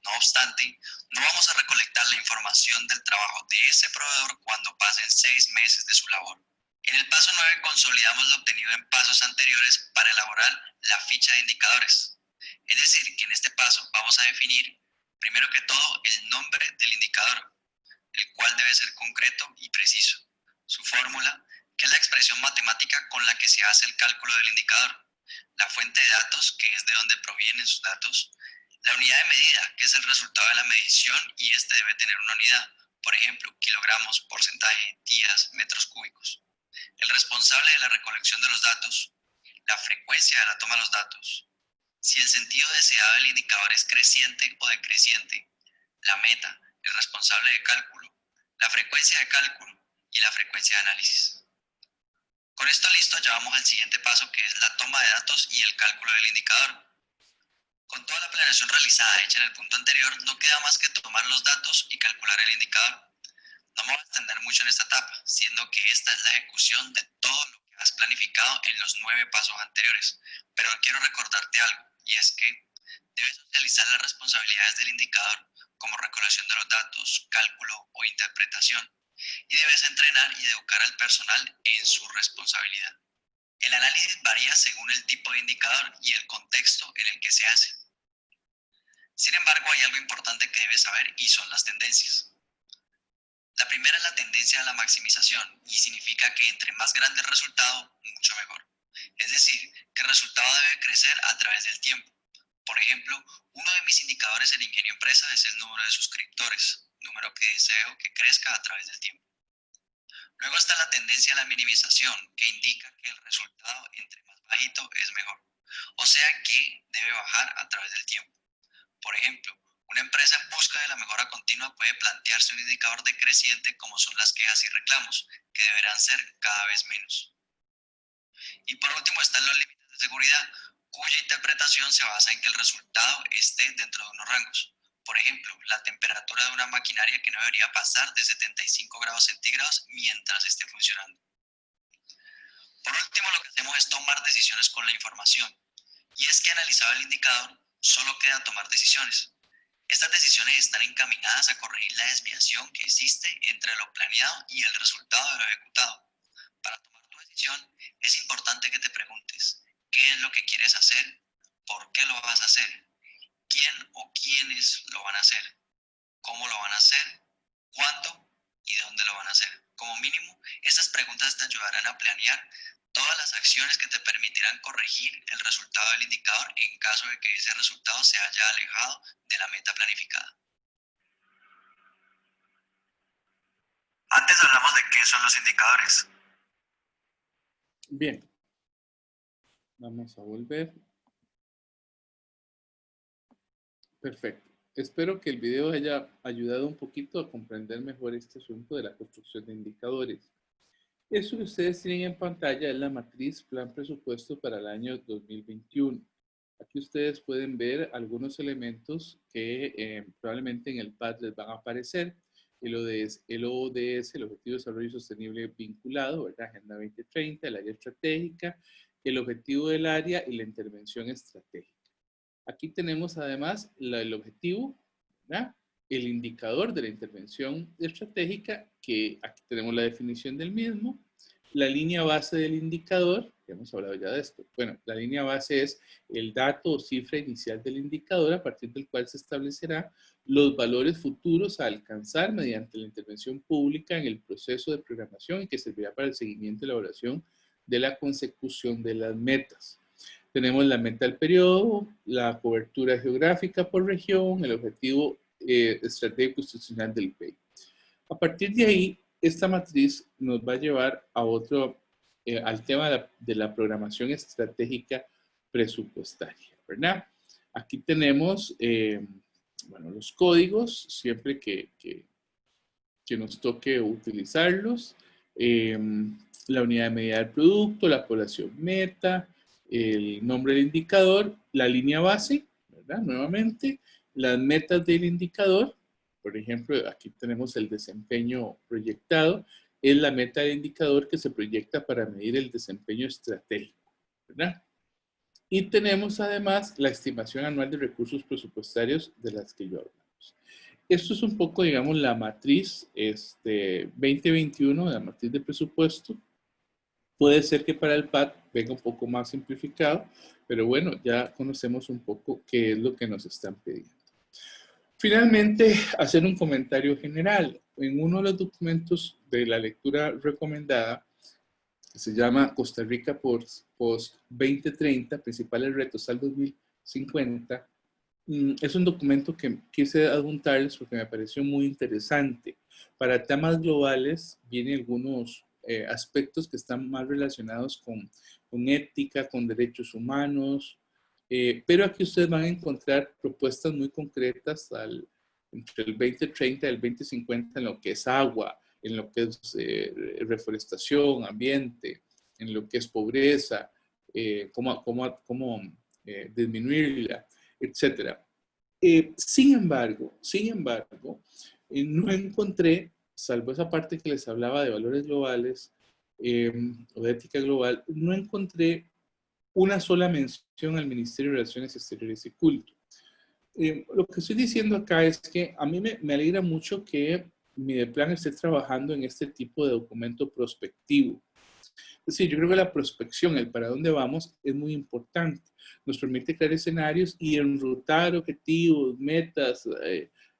No obstante, no vamos a recolectar la información del trabajo de ese proveedor cuando pasen 6 meses de su labor. En el paso 9 consolidamos lo obtenido en pasos anteriores para elaborar la ficha de indicadores. Es decir, que en este paso vamos a definir, primero que todo, el nombre del indicador, el cual debe ser concreto y preciso. Su fórmula, que es la expresión matemática con la que se hace el cálculo del indicador. La fuente de datos, que es de donde provienen sus datos. La unidad de medida, que es el resultado de la medición y este debe tener una unidad, por ejemplo, kilogramos, porcentaje, días, metros cúbicos. El responsable de la recolección de los datos, la frecuencia de la toma de los datos. Si el sentido deseado del indicador es creciente o decreciente, la meta, el responsable de cálculo, la frecuencia de cálculo y la frecuencia de análisis. Con esto listo, ya vamos al siguiente paso, que es la toma de datos y el cálculo del indicador. Con toda la planeación realizada hecha en el punto anterior, no queda más que tomar los datos y calcular el indicador. No me voy a extender mucho en esta etapa, siendo que esta es la ejecución de todo lo que has planificado en los 9 pasos anteriores. Pero quiero recordarte algo, y es que debes socializar las responsabilidades del indicador, como recolección de los datos, cálculo o interpretación, y debes entrenar y educar al personal en su responsabilidad. El análisis varía según el tipo de indicador y el contexto en el que se hace. Sin embargo, hay algo importante que debes saber y son las tendencias. La primera es la tendencia a la maximización y significa que entre más grande el resultado, mucho mejor. Es decir, que el resultado debe crecer a través del tiempo. Por ejemplo, uno de mis indicadores en Ingenio Empresa es el número de suscriptores, número que deseo que crezca a través del tiempo. Luego está la tendencia a la minimización, que indica que el resultado entre más bajito es mejor. O sea que debe bajar a través del tiempo. Por ejemplo, una empresa en busca de la mejora continua puede plantearse un indicador decreciente como son las quejas y reclamos, que deberán ser cada vez menos. Y por último están los límites de seguridad, cuya interpretación se basa en que el resultado esté dentro de unos rangos. Por ejemplo, la temperatura de una maquinaria que no debería pasar de 75 grados centígrados mientras esté funcionando. Por último, lo que hacemos es tomar decisiones con la información. Y es que analizado el indicador, solo queda tomar decisiones. Estas decisiones están encaminadas a corregir la desviación que existe entre lo planeado y el resultado de lo ejecutado. Para tomar tu decisión, es importante que te preguntes, ¿qué es lo que quieres hacer? ¿Por qué lo vas a hacer? ¿Quién o quiénes lo van a hacer? ¿Cómo lo van a hacer? ¿Cuándo? ¿Y dónde lo van a hacer? Como mínimo, estas preguntas te ayudarán a planear todas las acciones que te permitirán corregir el resultado del indicador en caso de que ese resultado se haya alejado de la meta planificada. Antes hablamos de qué son los indicadores. Bien, vamos a volver. Perfecto. Espero que el video haya ayudado un poquito a comprender mejor este asunto de la construcción de indicadores. Eso que ustedes tienen en pantalla es la matriz Plan Presupuesto para el año 2021. Aquí ustedes pueden ver algunos elementos que probablemente en el PAD les van a aparecer. El ODS, el Objetivo de Desarrollo Sostenible Vinculado, ¿verdad? Agenda 2030, el área estratégica, el objetivo del área y la intervención estratégica. Aquí tenemos además el objetivo, ¿verdad? El indicador de la intervención estratégica, que aquí tenemos la definición del mismo, la línea base del indicador, que hemos hablado ya de esto. Bueno, la línea base es el dato o cifra inicial del indicador a partir del cual se establecerá los valores futuros a alcanzar mediante la intervención pública en el proceso de programación y que servirá para el seguimiento y elaboración de la consecución de las metas. Tenemos la meta del periodo, la cobertura geográfica por región, el objetivo estratégico institucional del PEI. A partir de ahí, esta matriz nos va a llevar a al tema de la programación estratégica presupuestaria, ¿verdad? Aquí tenemos, bueno, los códigos, siempre que nos toque utilizarlos, la unidad de medida del producto, la población meta, el nombre del indicador, la línea base, ¿verdad? Nuevamente, las metas del indicador, por ejemplo, aquí tenemos el desempeño proyectado, es la meta del indicador que se proyecta para medir el desempeño estratégico, ¿verdad? Y tenemos además la estimación anual de recursos presupuestarios de las que yo hablamos. Esto es un poco, digamos, la matriz 2021, la matriz de presupuesto. Puede ser que para el PAT venga un poco más simplificado, pero bueno, ya conocemos un poco qué es lo que nos están pidiendo. Finalmente, hacer un comentario general. En uno de los documentos de la lectura recomendada, que se llama Costa Rica Post 2030, principales retos al 2050, es un documento que quise adjuntarles porque me pareció muy interesante. Para temas globales vienen algunos aspectos que están más relacionados con ética, con derechos humanos, pero aquí ustedes van a encontrar propuestas muy concretas entre el 2030 y el 2050 en lo que es agua, en lo que es reforestación, ambiente, en lo que es pobreza, cómo disminuirla, etcétera. Sin embargo, no encontré, salvo esa parte que les hablaba de valores globales o de ética global, no encontré una sola mención al Ministerio de Relaciones Exteriores y Culto. Lo que estoy diciendo acá es que a mí me alegra mucho que Mideplan esté trabajando en este tipo de documento prospectivo. Es decir, yo creo que la prospección, el para dónde vamos, es muy importante. Nos permite crear escenarios y enrutar objetivos, metas,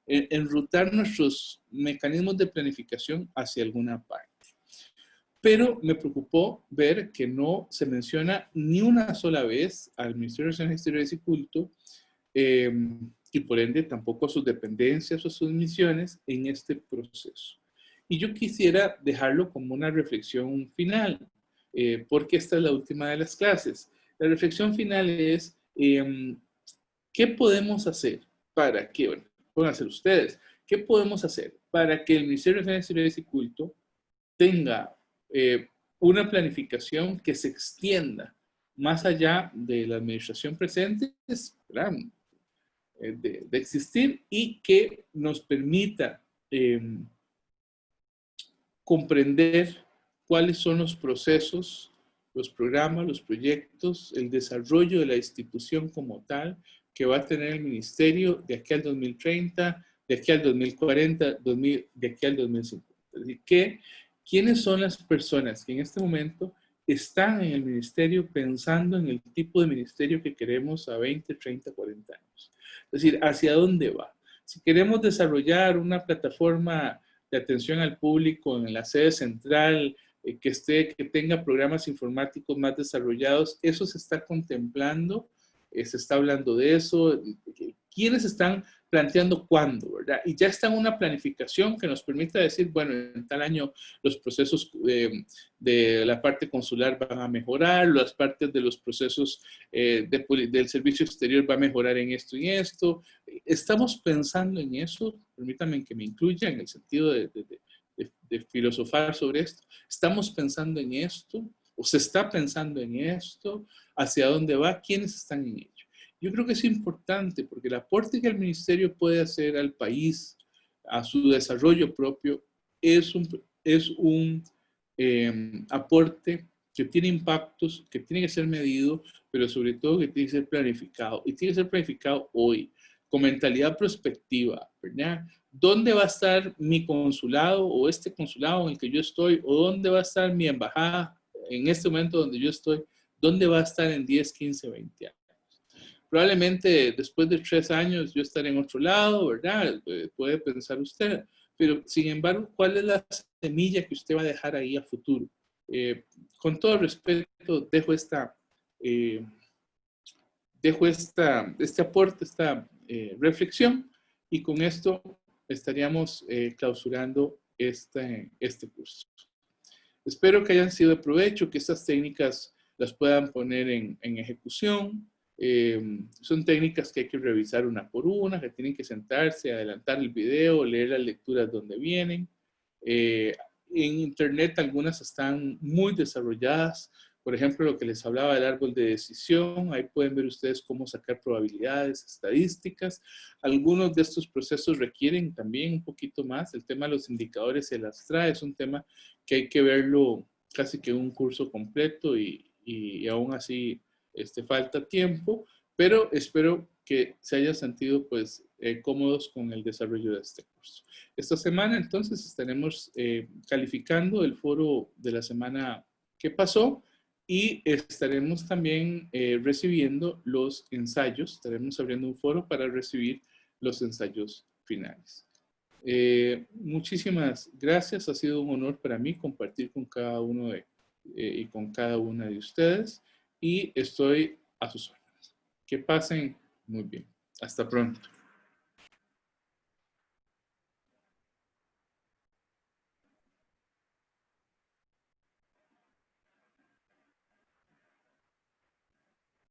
enrutar nuestros mecanismos de planificación hacia alguna parte. Pero me preocupó ver que no se menciona ni una sola vez al Ministerio de Relaciones Exteriores y Culto, y por ende tampoco a sus dependencias o a sus misiones en este proceso. Y yo quisiera dejarlo como una reflexión final, porque esta es la última de las clases. La reflexión final es, ¿qué podemos hacer para que, bueno, pueden hacer ustedes, qué podemos hacer para que el Ministerio de Relaciones Exteriores y Culto tenga una planificación que se extienda más allá de la administración presente, de existir, y que nos permita comprender cuáles son los procesos, los programas, los proyectos, el desarrollo de la institución como tal que va a tener el ministerio de aquí al 2030, de aquí al 2040, de aquí al 2050. Es decir, ¿quiénes son las personas que en este momento están en el ministerio pensando en el tipo de ministerio que queremos a 20, 30, 40 años? Es decir, ¿hacia dónde va? Si queremos desarrollar una plataforma de atención al público en la sede central, que tenga programas informáticos más desarrollados, eso se está contemplando, se está hablando de eso, quiénes están planteando cuándo, ¿verdad? Y ya está en una planificación que nos permita decir, bueno, en tal año los procesos de la parte consular van a mejorar, las partes de los procesos del servicio exterior va a mejorar en esto y esto. Estamos pensando en eso, permítanme que me incluya en el sentido de filosofar sobre esto. Estamos pensando en esto, o se está pensando en esto, hacia dónde va, quiénes están en ello. Yo creo que es importante porque el aporte que el ministerio puede hacer al país, a su desarrollo propio, es un aporte que tiene impactos, que tiene que ser medido, pero sobre todo que tiene que ser planificado. Y tiene que ser planificado hoy, con mentalidad prospectiva, ¿verdad? ¿Dónde va a estar mi consulado o este consulado en el que yo estoy? ¿O dónde va a estar mi embajada en este momento donde yo estoy? ¿Dónde va a estar en 10, 15, 20 años? Probablemente después de 3 años yo estaré en otro lado, ¿verdad? Puede pensar usted. Pero, sin embargo, ¿cuál es la semilla que usted va a dejar ahí a futuro? Con todo respeto, dejo este aporte, esta reflexión, y con esto estaríamos clausurando este curso. Espero que hayan sido de provecho, que estas técnicas las puedan poner en ejecución. Son técnicas que hay que revisar una por una, que tienen que sentarse, adelantar el video, leer las lecturas donde vienen. En internet algunas están muy desarrolladas. Por ejemplo, lo que les hablaba del árbol de decisión, ahí pueden ver ustedes cómo sacar probabilidades, estadísticas. Algunos de estos procesos requieren también un poquito más. El tema de los indicadores se las trae, es un tema que hay que verlo casi que un curso completo y aún así falta tiempo, pero espero que se hayan sentido pues cómodos con el desarrollo de este curso. Esta semana entonces estaremos calificando el foro de la semana que pasó y estaremos también recibiendo los ensayos. Estaremos abriendo un foro para recibir los ensayos finales. Muchísimas gracias. Ha sido un honor para mí compartir con cada uno y con cada una de ustedes y estoy a sus órdenes. Que pasen muy bien. Hasta pronto.